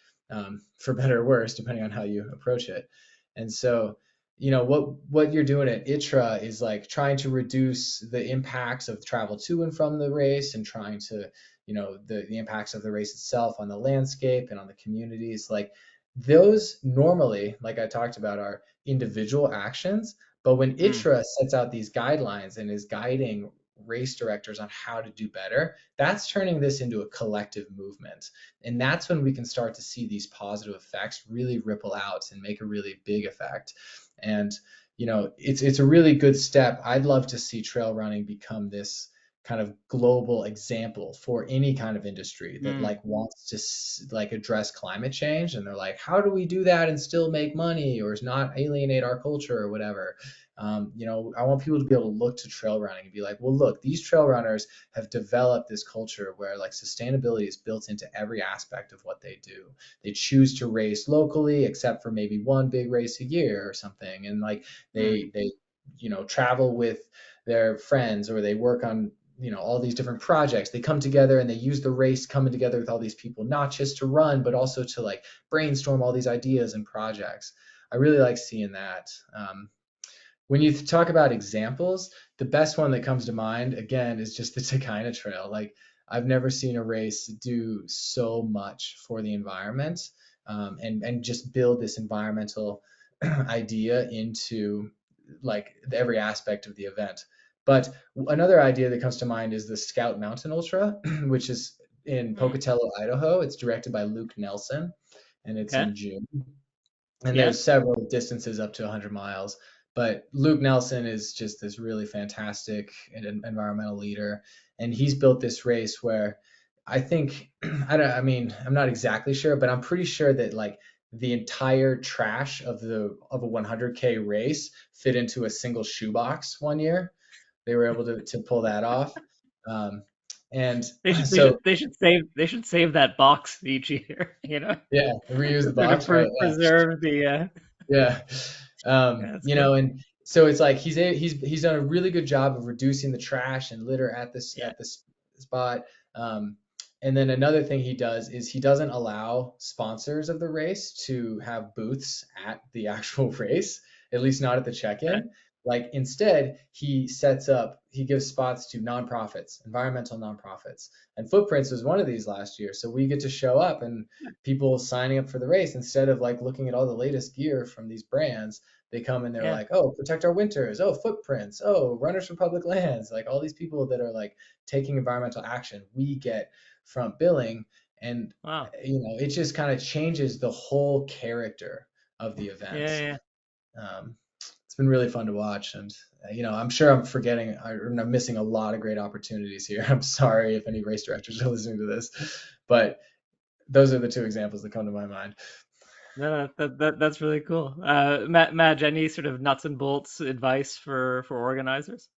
for better or worse, depending on how you approach it. And so, what you're doing at ITRA is like trying to reduce the impacts of travel to and from the race, and trying to, the impacts of the race itself on the landscape and on the communities. Like those normally, like I talked about, are individual actions. But when Mm, ITRA sets out these guidelines and is guiding race directors on how to do better, that's turning this into a collective movement. And that's when we can start to see these positive effects really ripple out and make a really big effect. And it's a really good step. I'd love to see trail running become this kind of global example for any kind of industry that mm, like wants to like address climate change, and they're like, how do we do that and still make money or not alienate our culture or whatever. I want people to be able to look to trail running and be like, well, look, these trail runners have developed this culture where like sustainability is built into every aspect of what they do. They choose to race locally, except for maybe one big race a year or something, and like mm. they travel with their friends, or they work on all these different projects. They come together and they use the race coming together with all these people, not just to run, but also to like brainstorm all these ideas and projects. I really like seeing that. When you talk about examples, the best one that comes to mind again is just the Takaina Trail. Like I've never seen a race do so much for the environment, and just build this environmental idea into like every aspect of the event. But another idea that comes to mind is the Scout Mountain Ultra, which is in Mm. Pocatello, Idaho. It's directed by Luke Nelson, and it's Okay. in June. And Yeah. there's several distances up to 100 miles. But Luke Nelson is just this really fantastic environmental leader, and he's built this race where I think I mean, I'm not exactly sure, but I'm pretty sure that like the entire trash of a 100K race fit into a single shoebox one year. They were able to pull that off. Um, and They should they so should they should save that box each year, you know, yeah, reuse the sort of box, right? Yeah. preserve the Yeah. yeah, that's cool. And so it's like he's done a really good job of reducing the trash and litter Yeah. at this spot. Um, and then another thing he does is he doesn't allow sponsors of the race to have booths at the actual race, at least not at the Okay. check-in. Like instead, he gives spots to nonprofits, environmental nonprofits. And Footprints was one of these last year. So we get to show up, and people signing up for the race, instead of like looking at all the latest gear from these brands, they come and they're Yeah. like, oh, protect our winters, oh, Footprints, oh, Runners for Public Lands, like all these people that are like taking environmental action, we get front billing. And Wow. it just kind of changes the whole character of the event. Yeah. Yeah. um, it's been really fun to watch. And I'm sure I'm forgetting or I'm missing a lot of great opportunities here. I'm sorry if any race directors are listening to this, but those are the two examples that come to my mind. No, that's really cool. Madge, any sort of nuts and bolts advice for organizers?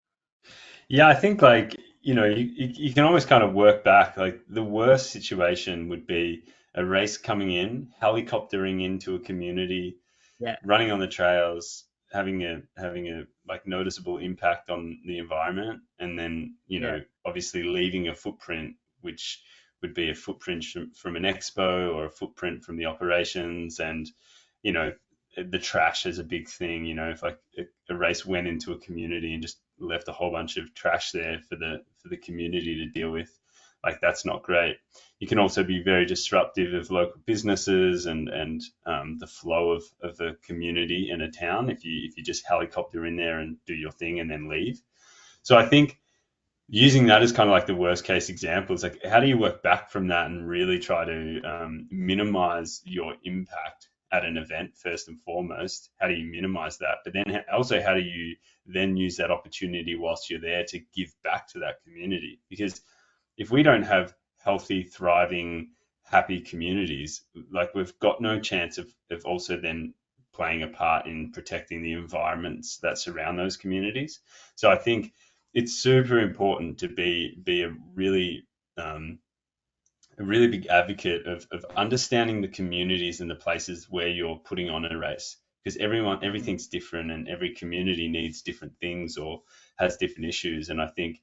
Yeah, I think like, you can almost kind of work back. Like the worst situation would be a race coming in, helicoptering into a community, Yeah. running on the trails, having a like noticeable impact on the environment, and then, Yeah. obviously leaving a footprint, which would be a footprint from an expo or a footprint from the operations. And, you know, the trash is a big thing. If like a race went into a community and just left a whole bunch of trash there for the community to deal with, like that's not great. You can also be very disruptive of local businesses and the flow of the community in a town if you just helicopter in there and do your thing and then leave. So I think using that as kind of like the worst case example is like, how do you work back from that and really try to minimize your impact at an event first and foremost? How do you minimize that? But then also, how do you then use that opportunity whilst you're there to give back to that community? Because if we don't have healthy, thriving, happy communities, like we've got no chance of also then playing a part in protecting the environments that surround those communities. So I think it's super important to be um, a really big advocate of understanding the communities and the places where you're putting on a race, because Mm. everything's different and every community needs different things or has different issues. And I think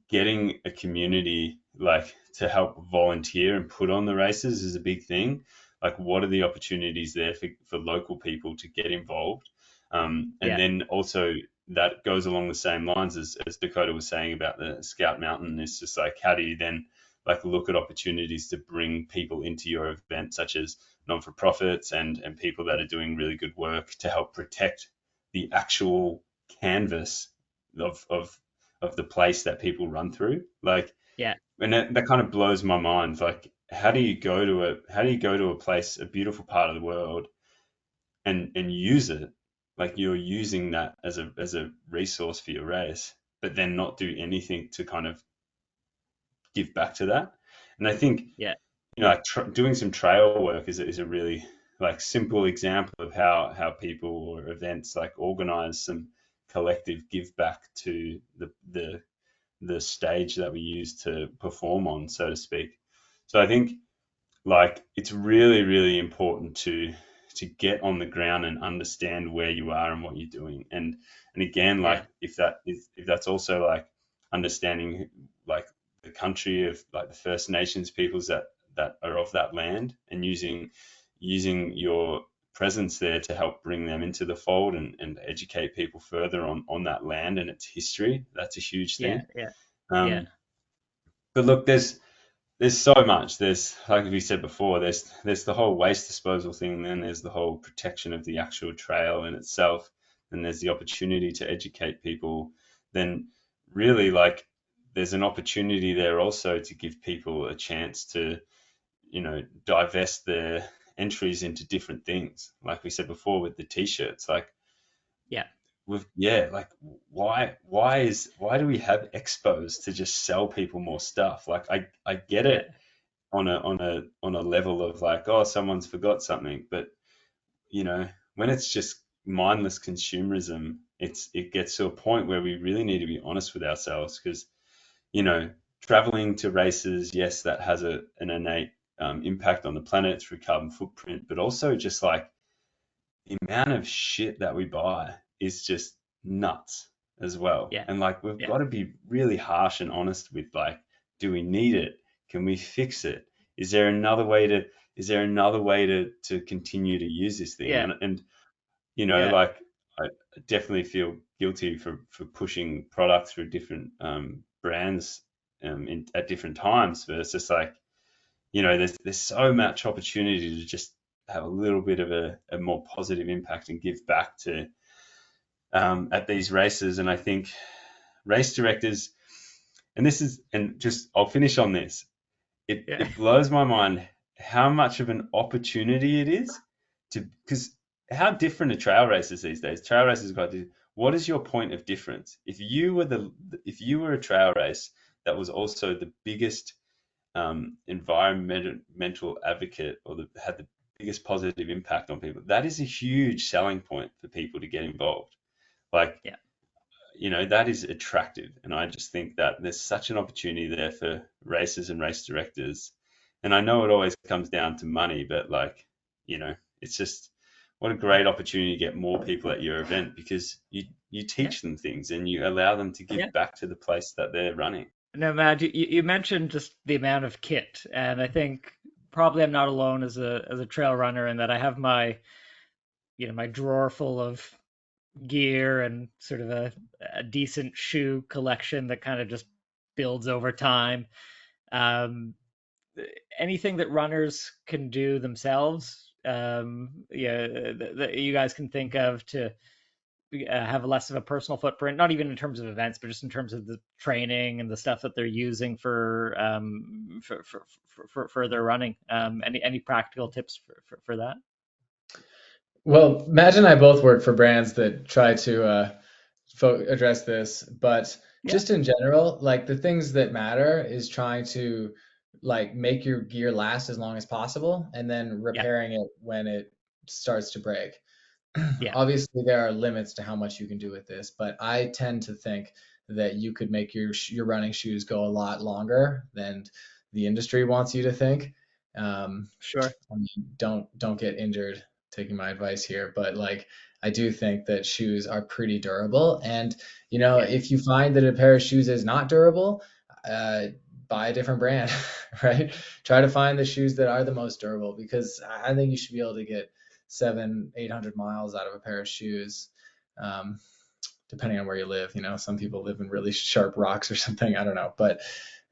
getting a community like to help volunteer and put on the races is a big thing. like what are the opportunities there for local people to get involved? And Yeah. then also that goes along the same lines as Dakota was saying about the Scout Mountain. It's just like, how do you then like look at opportunities to bring people into your event, such as non-for-profits and people that are doing really good work to help protect the actual canvas of the place that people run through. Like, Yeah. and that kind of blows my mind. Like, how do you go to a place, a beautiful part of the world, and use it? Like you're using that as a resource for your race, but then not do anything to kind of give back to that. And I think, Yeah. like doing some trail work is a really like simple example of how people or events like organize some collective give back to the stage that we use to perform on, so to speak. So I think like it's really, really important to get on the ground and understand where you are and what you're doing. And again, like Yeah. if that's also like understanding like the country of like the First Nations peoples that are of that land, and using your presence there to help bring them into the fold and educate people further on that land and its history. That's a huge Yeah. thing. Yeah. Yeah. Um, but look, there's so much. There's, like we said before, there's the whole waste disposal thing, then there's the whole protection of the actual trail in itself, and there's the opportunity to educate people. Then really like there's an opportunity there also to give people a chance to, divest their entries into different things. Like we said before with the t-shirts, like Yeah. like why do we have expos to just sell people more stuff? Like I get Yeah. it on a level of like, oh, someone's forgot something, but when it's just mindless consumerism, it gets to a point where we really need to be honest with ourselves, because you know traveling to races, yes, that has an innate impact on the planet through carbon footprint, but also just like the amount of shit that we buy is just nuts as well. Yeah. And like we've Yeah. got to be really harsh and honest with like, do we need it? Can we fix it? Is there another way to continue to use this thing? Yeah. And Yeah. like I definitely feel guilty for pushing product through different brands at different times, but it's just like there's so much opportunity to just have a little bit of a more positive impact and give back to at these races. And I think race directors, and just I'll finish on this. Yeah. It blows my mind how much of an opportunity it is because how different are trail races these days? Trail races got to, what is your point of difference? If you were a trail race that was also the biggest environmental advocate, or had the biggest positive impact on people, that is a huge selling point for people to get involved. Like, Yeah. that is attractive. And I just think that there's such an opportunity there for racers and race directors. And I know it always comes down to money, but like, it's just what a great opportunity to get more people at your event, because you Yeah. teach them things and you allow them to Yeah. give back to the place that they're running. No, Mad, you mentioned just the amount of kit, and I think probably I'm not alone as a trail runner in that I have my drawer full of gear and sort of a decent shoe collection that kind of just builds over time. Um, Anything that runners can do themselves, yeah, that you guys can think of to have less of a personal footprint, not even in terms of events, but just in terms of the training and the stuff that they're using for their running. Any practical tips for that? Well, Madge and I both work for brands that try to address this, but Yeah. just in general, like the things that matter is trying to like make your gear last as long as possible and then Yeah. repairing it when it starts to break. Yeah. Obviously, there are limits to how much you can do with this, but I tend to think that you could make your running shoes go a lot longer than the industry wants you to think. Sure. I mean, don't get injured taking my advice here, but like I do think that shoes are pretty durable, and Yeah. if you find that a pair of shoes is not durable, uh, buy a different brand, right? Try to find the shoes that are the most durable, because I think you should be able to get 700-800 miles out of a pair of shoes. Um, Depending on where you live, some people live in really sharp rocks or something. I don't know, but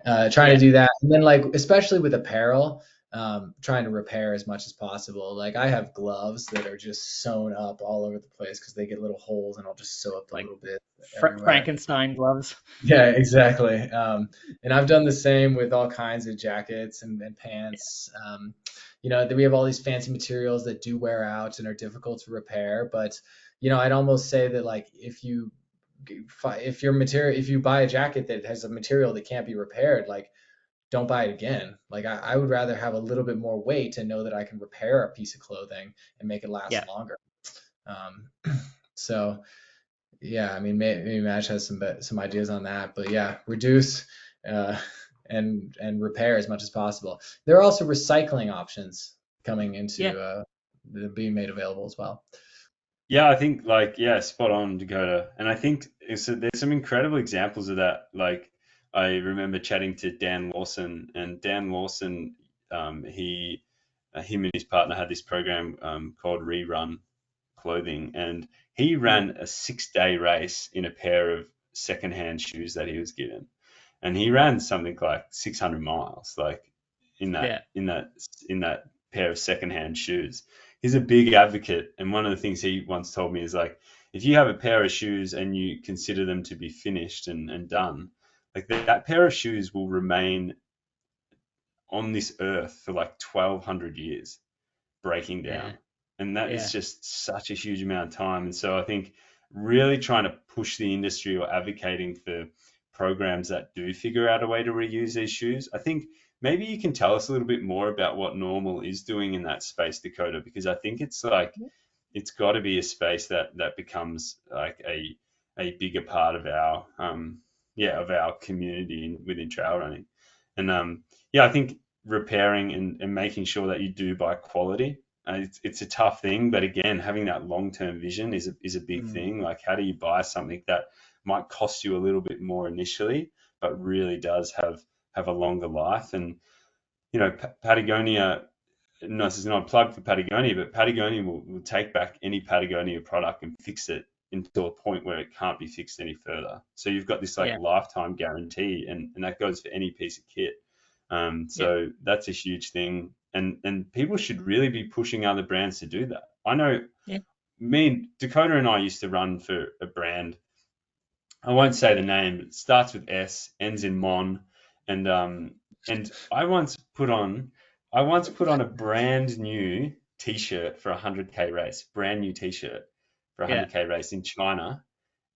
trying to Yeah. do that. And then like, especially with apparel, trying to repair as much as possible. Like I have gloves that are just sewn up all over the place because they get little holes, and I'll just sew up a Like little bit everywhere. Frankenstein gloves. Yeah, exactly. And I've done the same with all kinds of jackets and pants. We have all these fancy materials that do wear out and are difficult to repair. But, I'd almost say that like if you buy a jacket that has a material that can't be repaired, like don't buy it again. Like I would rather have a little bit more weight and know that I can repair a piece of clothing and make it last Yeah. longer. Um, so yeah, I mean, maybe Madge has some ideas on that, but yeah, reduce uh, and repair as much as possible. There are also recycling options coming Yeah. into being made available as well. Yeah, I think spot on, Dakota. And I think there's some incredible examples of that. Like I remember chatting to Dan Lawson, and Dan Lawson, him and his partner had this program called Rerun Clothing, and he ran a 6-day race in a pair of secondhand shoes that he was given, and he ran something like 600 miles, like in that Yeah. in that in that pair of secondhand shoes. He's a big advocate, and one of the things he once told me is like, if you have a pair of shoes and you consider them to be finished and done, like that pair of shoes will remain on this earth for like 1,200 years, breaking Yeah. down. And that is Yeah. just such a huge amount of time. And so I think really trying to push the industry or advocating for programs that do figure out a way to reuse these shoes. I think maybe you can tell us a little bit more about what Normal is doing in that space, Dakota, because I think it's like it's got to be a space that becomes like a bigger part of our of our community within trail running. And I think repairing and making sure that you do buy quality. It's a tough thing, but again, having that long-term vision is a big Mm. thing. Like, how do you buy something that might cost you a little bit more initially, but really does have a longer life? And Patagonia. No, this is not a plug for Patagonia, but Patagonia will take back any Patagonia product and fix it until a point where it can't be fixed any further. So you've got this like Yeah. lifetime guarantee, and that goes for any piece of kit. Yeah. So that's a huge thing, and people should really be pushing other brands to do that. I know Yeah. me and Dakota and I used to run for a brand. I won't say the name. It starts with S, ends in Mon, and I once put on a brand new T-shirt for a 100K race, brand new T-shirt for a Yeah. 100K race in China.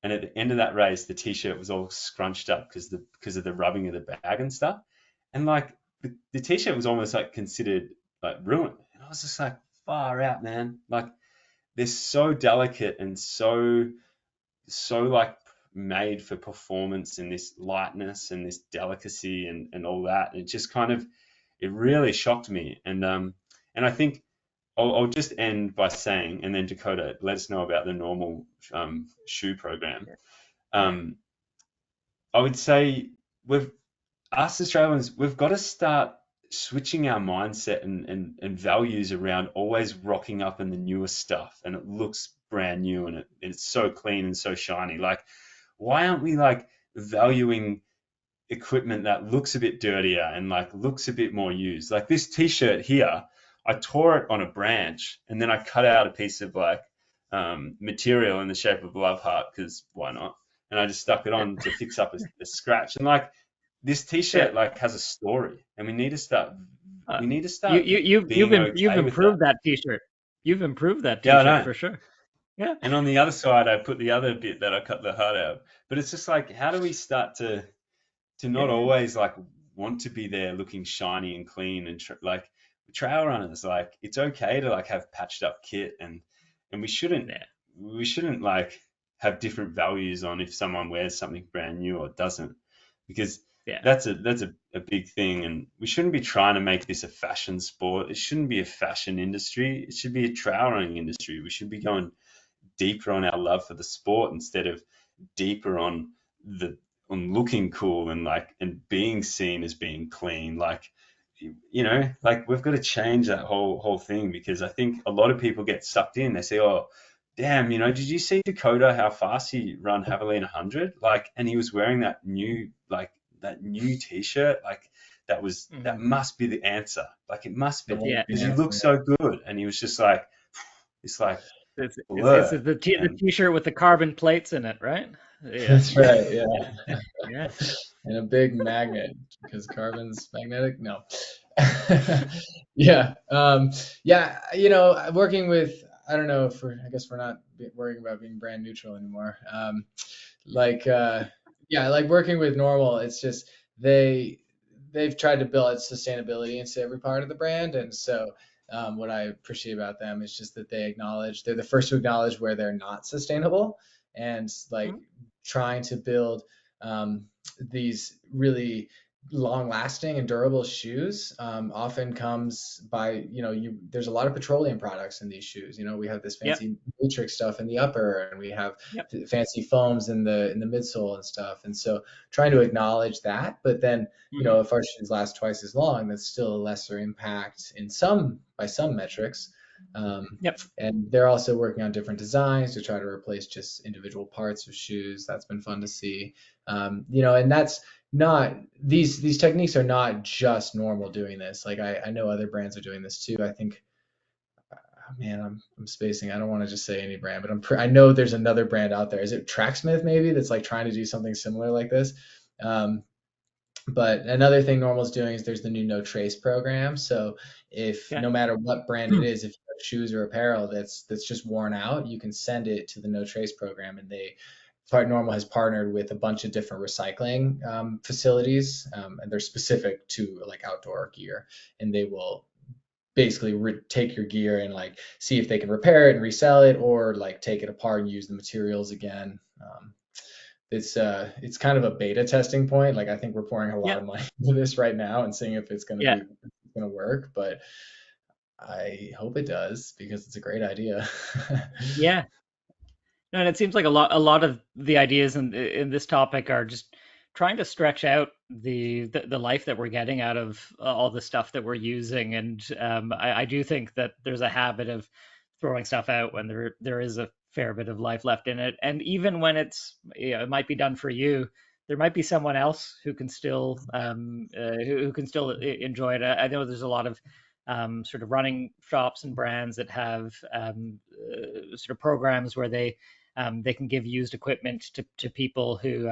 And at the end of that race, the T-shirt was all scrunched up because of the rubbing of the bag and stuff. And like the T-shirt was almost like considered like ruined. And I was just like, far out, man. Like they're so delicate and so like made for performance and this lightness and this delicacy and all that. It just kind of it really shocked me. And I think I'll just end by saying, and then Dakota, let us know about the Normal shoe program. Yeah. I would say we've us Australians, we've got to start switching our mindset and values around always rocking up in the newest stuff, and it looks brand new, and it's so clean and so shiny. Like, why aren't we like valuing equipment that looks a bit dirtier and like looks a bit more used? Like this T-shirt here, I tore it on a branch, and then I cut out a piece of like material in the shape of a love heart, because why not? And I just stuck it on to fix up a scratch. And like this Yeah. T-shirt like has a story, and Uh, we need to you start you you've being you've okay with that. improved that T-shirt. You've improved that Yeah, I T-shirt know. for sure. Yeah. And on the other side, I put the other bit that I cut the heart out. But it's just like, how do we start to not Yeah. always like want to be there looking shiny and clean and like trail runners, like it's okay to like have patched up kit, and Yeah. we shouldn't like have different values on if someone wears something brand new or doesn't, because Yeah. that's a big thing. And we shouldn't be trying to make this a fashion sport. It shouldn't be a fashion industry. It should be a trail running industry. We should be going deeper on our love for the sport instead of deeper on the on looking cool and being seen as being clean. Like we've got to change that whole thing, because I think a lot of people get sucked in. They say, "Oh, damn, did you see Dakota, how fast he run Javelin 100? Like, and he was wearing that new t-shirt. Like, that Mhm. must be the answer. Like, it must The be, one Yeah, because he yeah. looked so good." And he was just like, it's like It's blur. the And t-shirt with the carbon plates in it, right? Yeah, That's right. Yeah. yeah. And a big magnet because carbon's magnetic. No. Yeah. Yeah. Working with, I don't know if I guess we're not worrying about being brand neutral anymore. Like, yeah, like working with Normal, it's just they they've tried to build sustainability into every part of the brand, and so what I appreciate about them is just that they're the first to acknowledge where they're not sustainable, and like Mhm. trying to build these really long lasting and durable shoes often comes by there's a lot of petroleum products in these shoes. We have this Yep, fancy matrix stuff in the upper, and we have yep. fancy foams in the midsole and stuff, and so trying to acknowledge that. But then Mhm. if our shoes last twice as long, that's still a lesser impact by some metrics. Yep. And they're also working on different designs to try to replace just individual parts of shoes. That's been fun to see. And that's not these techniques are not just Normal doing this. Like I know other brands are doing this too. I think, oh man, I'm spacing. I don't want to just say any brand, but I know there's another brand out there. Is it Tracksmith maybe that's like trying to do something similar like this? Um, but another thing Normal's doing is there's the new No Trace program. So if Okay. no matter what brand it is, if you have shoes or apparel that's just worn out, you can send it to the No Trace program, and Normal has partnered with a bunch of different recycling facilities, and they're specific to like outdoor gear, and they will basically take your gear and like see if they can repair it and resell it, or like take it apart and use the materials again. It's kind of a beta testing point. Like I think we're pouring a lot Yeah, of money into this right now and seeing if it's yeah, going to work. But I hope it does because it's a great idea. yeah. No, and it seems like a lot of the ideas in this topic are just trying to stretch out the life that we're getting out of all the stuff that we're using, and I do think that there's a habit of throwing stuff out when there is a fair bit of life left in it, and even when it might be done for you, there might be someone else who can still who can still enjoy it. I know there's a lot of sort of running shops and brands that have sort of programs where they can give used equipment to people who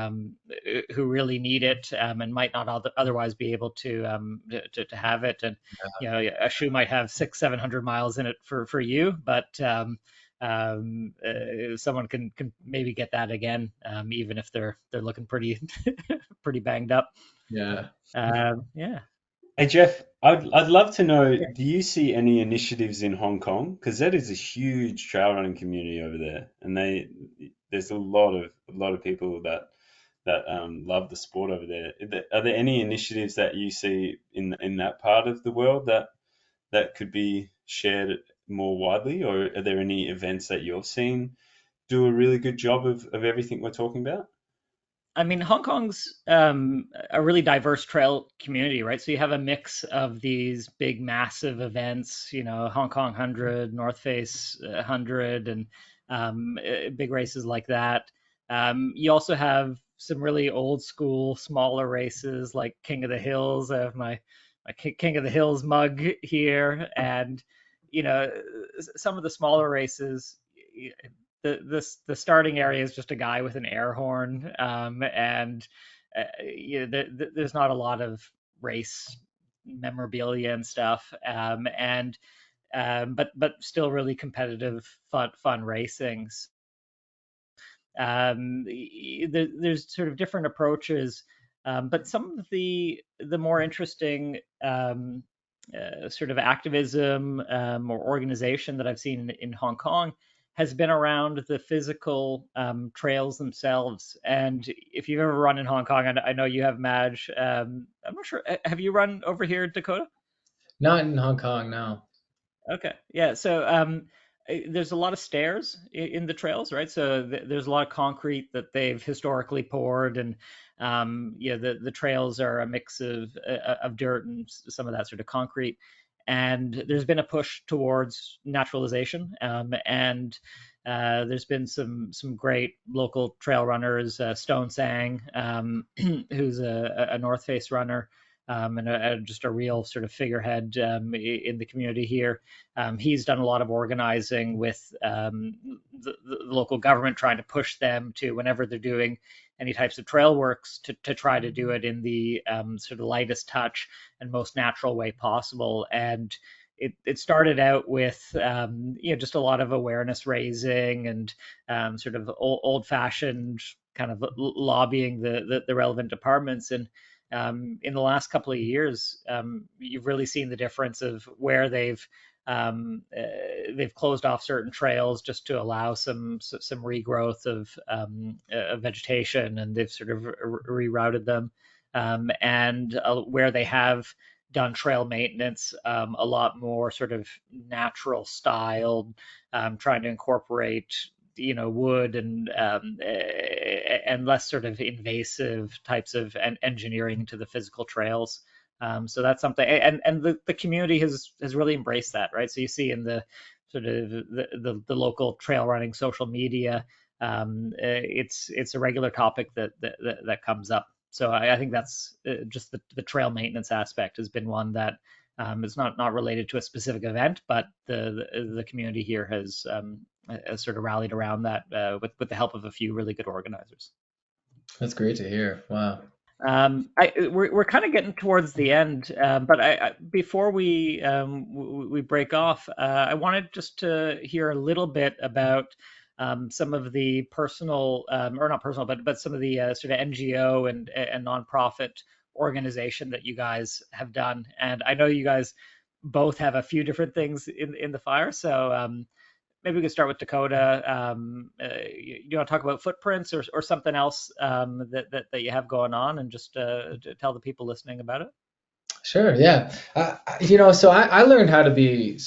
really need it and might not otherwise be able to have it. And a shoe might have 600-700 miles in it for you, but someone can maybe get that again, even if they're looking pretty pretty banged up. Yeah. Yeah. hey, Jeff, I'd love to know, do you see any initiatives in Hong Kong? Because that is a huge trail running community over there, and there's a lot of people that love the sport over there. Are there any initiatives that you see in that part of the world that could be shared more widely, or are there any events that you've seen do a really good job of everything we're talking about? I mean, Hong Kong's a really diverse trail community, right? So you have a mix of these big, massive events, Hong Kong 100, North Face 100, and big races like that. You also have some really old school, smaller races like King of the Hills. I have my King of the Hills mug here, and some of the smaller races, the starting area is just a guy with an air horn, and there's not a lot of race memorabilia and stuff, and but still really competitive, fun racing. There's sort of different approaches, but some of the more interesting sort of activism or organization that I've seen in Hong Kong has been around the physical trails themselves. And if you've ever run in Hong Kong, I know you have, Madge. I'm not sure. Have you run over here, Dakota? Not in Hong Kong, no. Okay. Yeah. So there's a lot of stairs in the trails, right? So there's a lot of concrete that they've historically poured, and The trails are a mix of dirt and some of that sort of concrete. And there's been a push towards naturalization, and there's been some great local trail runners. Stone Sang, who's a North Face runner, and just a real sort of figurehead in the community here. He's done a lot of organizing with the local government, trying to push them to, whenever they're doing any types of trail works, to try to do it in the sort of lightest touch and most natural way possible. And it started out with just a lot of awareness raising and sort of old fashioned kind of lobbying the relevant departments. And in the last couple of years, you've really seen the difference of where they've closed off certain trails just to allow some regrowth of vegetation, and they've sort of rerouted them, and where they have done trail maintenance, a lot more sort of natural styled, trying to incorporate wood and less sort of invasive types of engineering into the physical trails. So that's something, and the community has really embraced that, right? So you see in the sort of the local trail running social media, it's a regular topic that comes up. So I think that's just the trail maintenance aspect has been one that is not related to a specific event, but the community here has sort of rallied around that with the help of a few really good organizers. That's great to hear. Wow. We're kind of getting towards the end, but before we break off, I wanted just to hear a little bit about some of the personal, or not personal, but some of the sort of NGO and nonprofit organization that you guys have done. And I know you guys both have a few different things in the fire, so maybe we could start with Dakota. You want to talk about footprints or something else that you have going on, and just to tell the people listening about it? Sure, yeah. So I learned how to be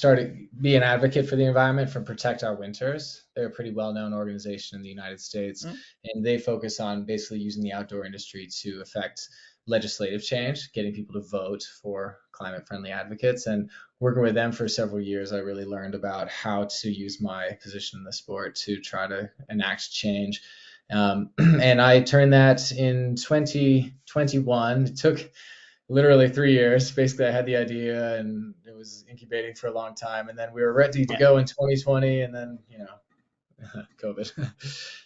an advocate for the environment from Protect Our Winters. They're a pretty well-known organization in the United States, and they focus on basically using the outdoor industry to affect legislative change, getting people to vote for climate-friendly advocates. And working with them for several years, I really learned about how to use my position in the sport to try to enact change. And I turned that in 2021. It took literally 3 years. Basically, I had the idea and it was incubating for a long time. And then we were ready to go in 2020, and then, COVID.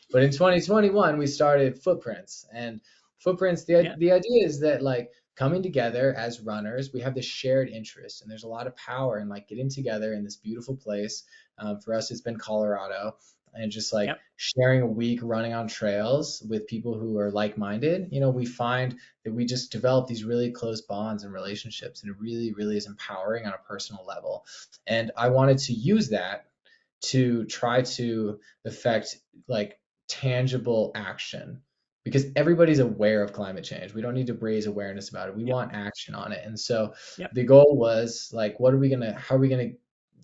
But in 2021, we started Footprints. And Footprints, the idea is that, like, coming together as runners, we have this shared interest, and there's a lot of power in like getting together in this beautiful place. For us, it's been Colorado, and just like sharing a week running on trails with people who are like-minded. We find that we just develop these really close bonds and relationships, and it really, really is empowering on a personal level. And I wanted to use that to try to affect like tangible action, because everybody's aware of climate change. We don't need to raise awareness about it. We want action on it. And so the goal was like, how are we going to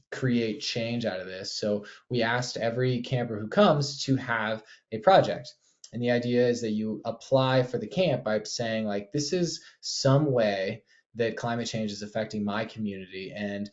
create change out of this? So we asked every camper who comes to have a project. And the idea is that you apply for the camp by saying, like, this is some way that climate change is affecting my community. And,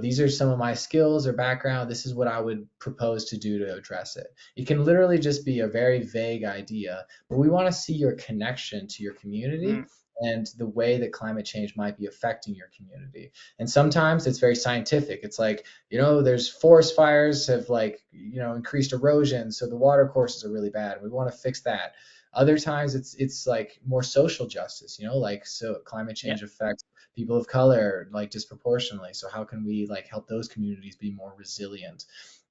these are some of my skills or background. This is what I would propose to do to address it. It can literally just be a very vague idea, but we want to see your connection to your community and the way that climate change might be affecting your community. And sometimes it's very scientific. It's like, there's forest fires have increased erosion, so the water courses are really bad. We want to fix that. Other times it's like more social justice, so climate change affects people of color like disproportionately. So how can we like help those communities be more resilient?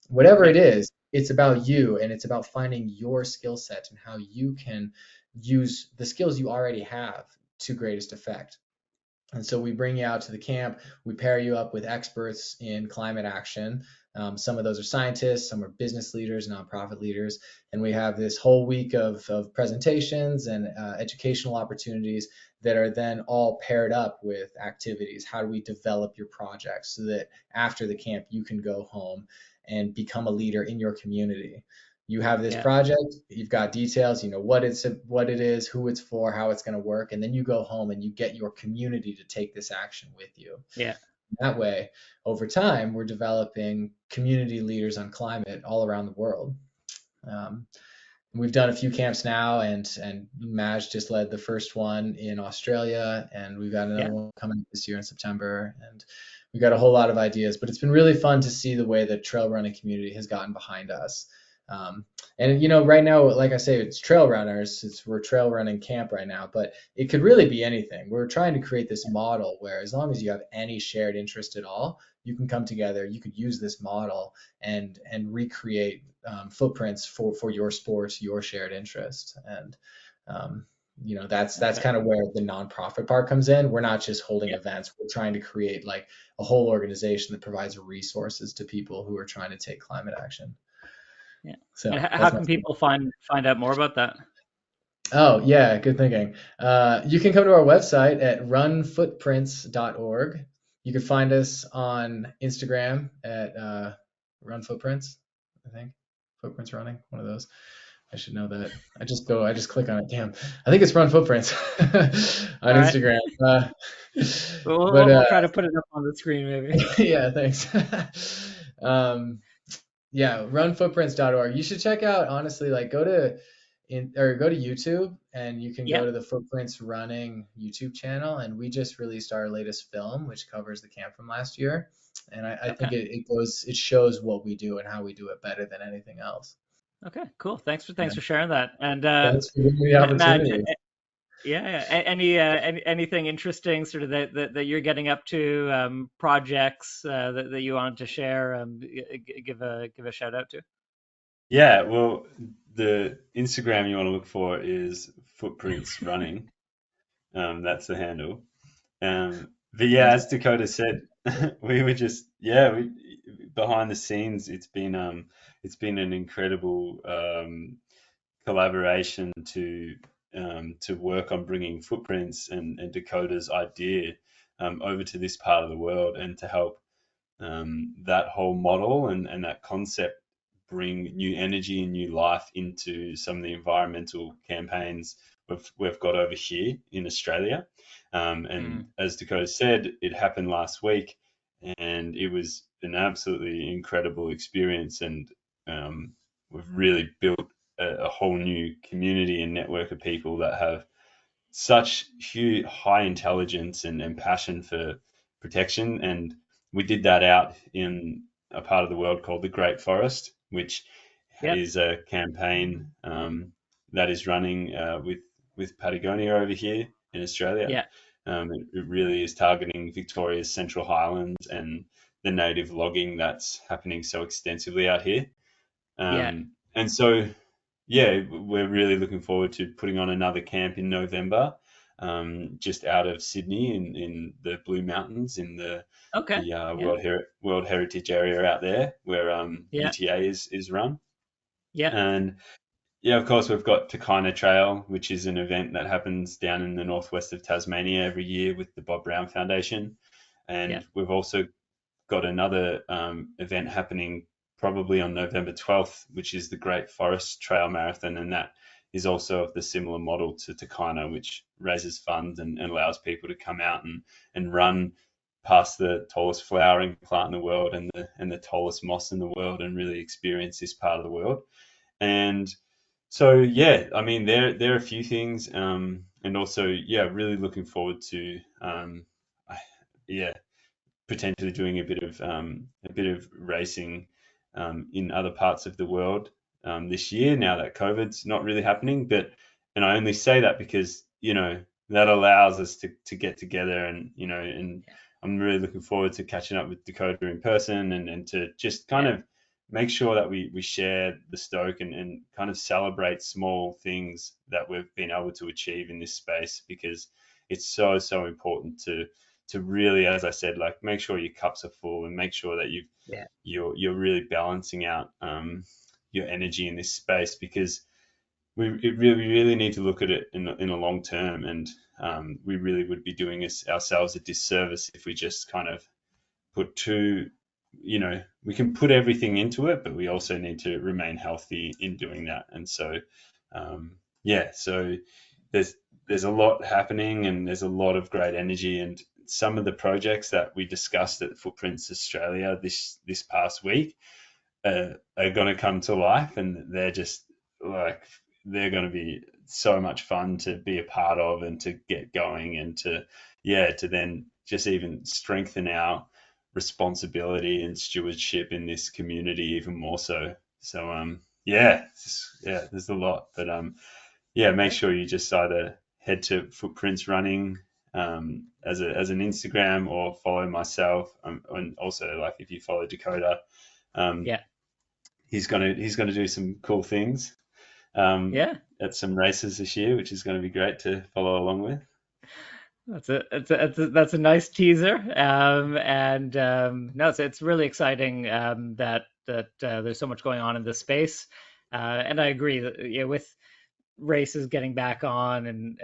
Whatever it is, it's about you, and it's about finding your skill set and how you can use the skills you already have to greatest effect. And so we bring you out to the camp, we pair you up with experts in climate action. Some of those are scientists, some are business leaders, nonprofit leaders, and we have this whole week of presentations and educational opportunities that are then all paired up with activities. How do we develop your project so that after the camp you can go home and become a leader in your community? You have this Yeah. project, you've got details, you know what it is, who it's for, how it's going to work, and then you go home and you get your community to take this action with you. Yeah. That way, over time, we're developing community leaders on climate all around the world. Um, we've done a few camps now, and Maj just led the first one in Australia, and we've got another Yeah. one coming this year in September, and we got a whole lot of ideas. But it's been really fun to see the way the trail running community has gotten behind us. Um, and you know, right now, like I say, it's trail runners. We're trail running camp right now, but it could really be anything. We're trying to create this model where, as long as you have any shared interest at all, you can come together. You could use this model and recreate footprints for your sport, your shared interest. And you know, that's Okay. kind of where the nonprofit part comes in. We're not just holding Yeah. events. We're trying to create like a whole organization that provides resources to people who are trying to take climate action. Yeah. So And how that's can my. people find out more about that? Oh, yeah, good thinking. You can come to our website at runfootprints.org. You can find us on Instagram at Run Footprints, I think. Footprints Running, one of those. I should know that. I just click on it. Damn. I think it's Run Footprints on All right. Instagram. We'll, But we'll try to put it up on the screen maybe. yeah, thanks. um, yeah, runfootprints.org. You should check out, honestly, like go to YouTube, and you can Yeah. go to the Footprints Running YouTube channel, and we just released our latest film, which covers the camp from last year. And I think Okay. it shows what we do and how we do it better than anything else. Okay. Cool. Thanks Yeah. for sharing that. And Thanks for giving me the Madge, opportunity. yeah. Anything interesting sort of that you're getting up to, projects that you wanted to share, give a shout out to? Yeah, well, the Instagram you want to look for is Footprints Running. That's the handle. But yeah, Sounds as Dakota said, we were just we behind the scenes. It's been an incredible collaboration to work on bringing Footprints and Dakota's idea over to this part of the world, and to help that whole model and that concept bring new energy and new life into some of the environmental campaigns we've got over here in Australia. And Mm. as Dakota said, it happened last week, and it was an absolutely incredible experience. And we've really built a whole new community and network of people that have such huge, high intelligence and passion for protection. And we did that out in a part of the world called the Great Forest, which Yep. is a campaign that is running with Patagonia over here in Australia. Yeah. It really is targeting Victoria's Central Highlands and the native logging that's happening so extensively out here. Yeah. And so, yeah, we're really looking forward to putting on another camp in November, just out of Sydney in the Blue Mountains in Okay. the Yeah. World Heritage area out there where Yeah. UTA is run. Yeah. And yeah, of course, we've got Takina Trail, which is an event that happens down in the northwest of Tasmania every year with the Bob Brown Foundation. Yeah. And we've also got another event happening probably on November 12th, which is the Great Forest Trail Marathon. And that is also of the similar model to Takina, which raises funds and allows people to come out and run past the tallest flowering plant in the world and the tallest moss in the world, and really experience this part of the world. And so, yeah, I mean, there are a few things, and also, yeah, really looking forward to, yeah, potentially doing a bit of racing in other parts of the world this year. Now that COVID's not really happening, and I only say that because that allows us to get together, and I'm really looking forward to catching up with Dakota in person, and to just kind Yeah. of make sure that we share the stoke, and kind of celebrate small things that we've been able to achieve in this space, because it's so important to really, as I said, like, make sure your cups are full, and make sure that Yeah. you're really balancing out your energy in this space, because we really need to look at it in a long term. And we really would be doing ourselves a disservice if we just kind of put too we can put everything into it, but we also need to remain healthy in doing that. And so, so there's a lot happening, and there's a lot of great energy. And some of the projects that we discussed at Footprints Australia this past week are going to come to life, and they're just like, they're going to be so much fun to be a part of and to get going, and to then just even strengthen our responsibility and stewardship in this community even more so. So there's a lot, but make sure you just either head to Footprints Running as an Instagram, or follow myself, and also, like, if you follow Dakota, he's gonna do some cool things at some races this year, which is going to be great to follow along with. That's a nice teaser, no, it's really exciting that there's so much going on in this space, and I agree that, with races getting back on, and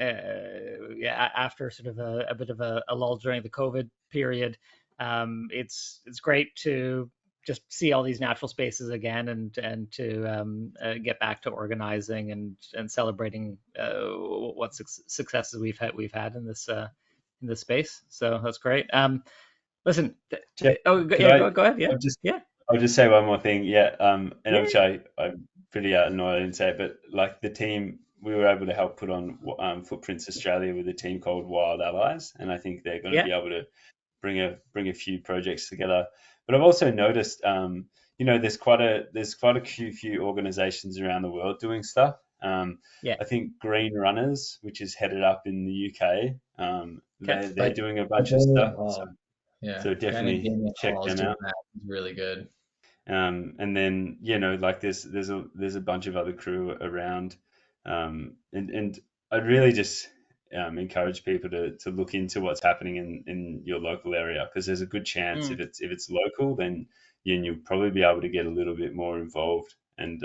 after sort of a bit of a lull during the COVID period, it's great to just see all these natural spaces again, and to get back to organizing and celebrating what successes we've had in this space. So that's great. Listen, Jeff, go ahead. I'll just say one more thing. Obviously I'm pretty annoyed I didn't say it, but like, the team, we were able to help put on Footprints Australia with a team called Wild Allies, and I think they're going to be able to bring a few projects together. But I've also noticed, there's quite a few organisations around the world doing stuff. I think Green Runners, which is headed up in the UK, they're doing a bunch of stuff. So definitely check them out. It's really good. And then there's a bunch of other crew around, and I'd really just encourage people to look into what's happening in your local area, because there's a good chance if it's local, then you'll probably be able to get a little bit more involved, and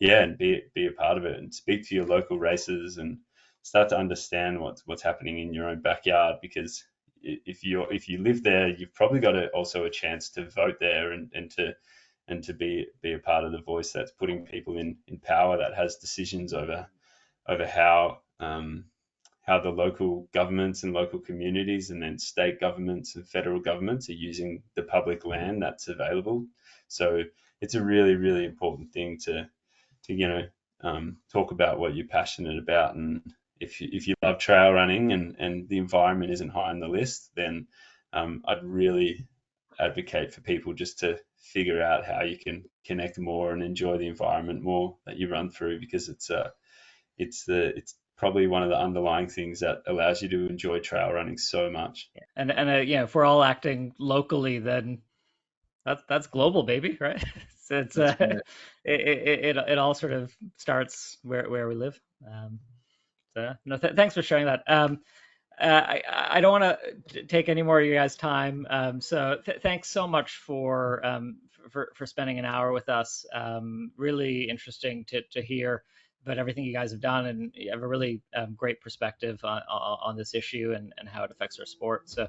and be a part of it, and speak to your local races, and start to understand what's happening in your own backyard, because if you live there, you've probably got also a chance to vote there, and to be a part of the voice that's putting people in power, that has decisions over how the local governments and local communities, and then state governments and federal governments, are using the public land that's available. So it's a really, really important thing to talk about what you're passionate about. And if you love trail running, and the environment isn't high on the list, then I'd really advocate for people just to figure out how you can connect more and enjoy the environment more that you run through, because it's probably one of the underlying things that allows you to enjoy trail running so much. And if we're all acting locally, then that's global, baby, right? So it all sort of starts where we live. Thanks for sharing that. I don't want to take any more of you guys' time. So thanks so much for spending an hour with us. Really interesting to hear about everything you guys have done, and you have a really great perspective on this issue and how it affects our sport. So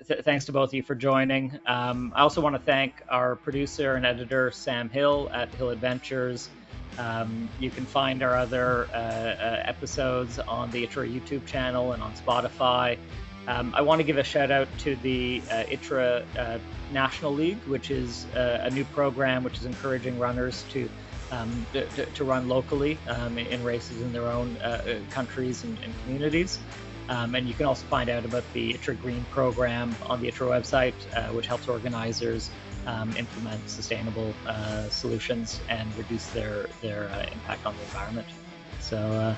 thanks to both of you for joining. I also want to thank our producer and editor, Sam Hill at Hill Adventures. You can find our other episodes on the ITRA YouTube channel and on Spotify. I want to give a shout out to the ITRA National League, which is a new program which is encouraging runners to run locally in races in their own countries and communities. And you can also find out about the ITRA Green program on the ITRA website, which helps organizers implement sustainable solutions and reduce their impact on the environment. So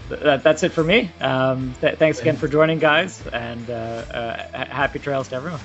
that's it for me. Thanks again for joining, guys, and happy trails to everyone.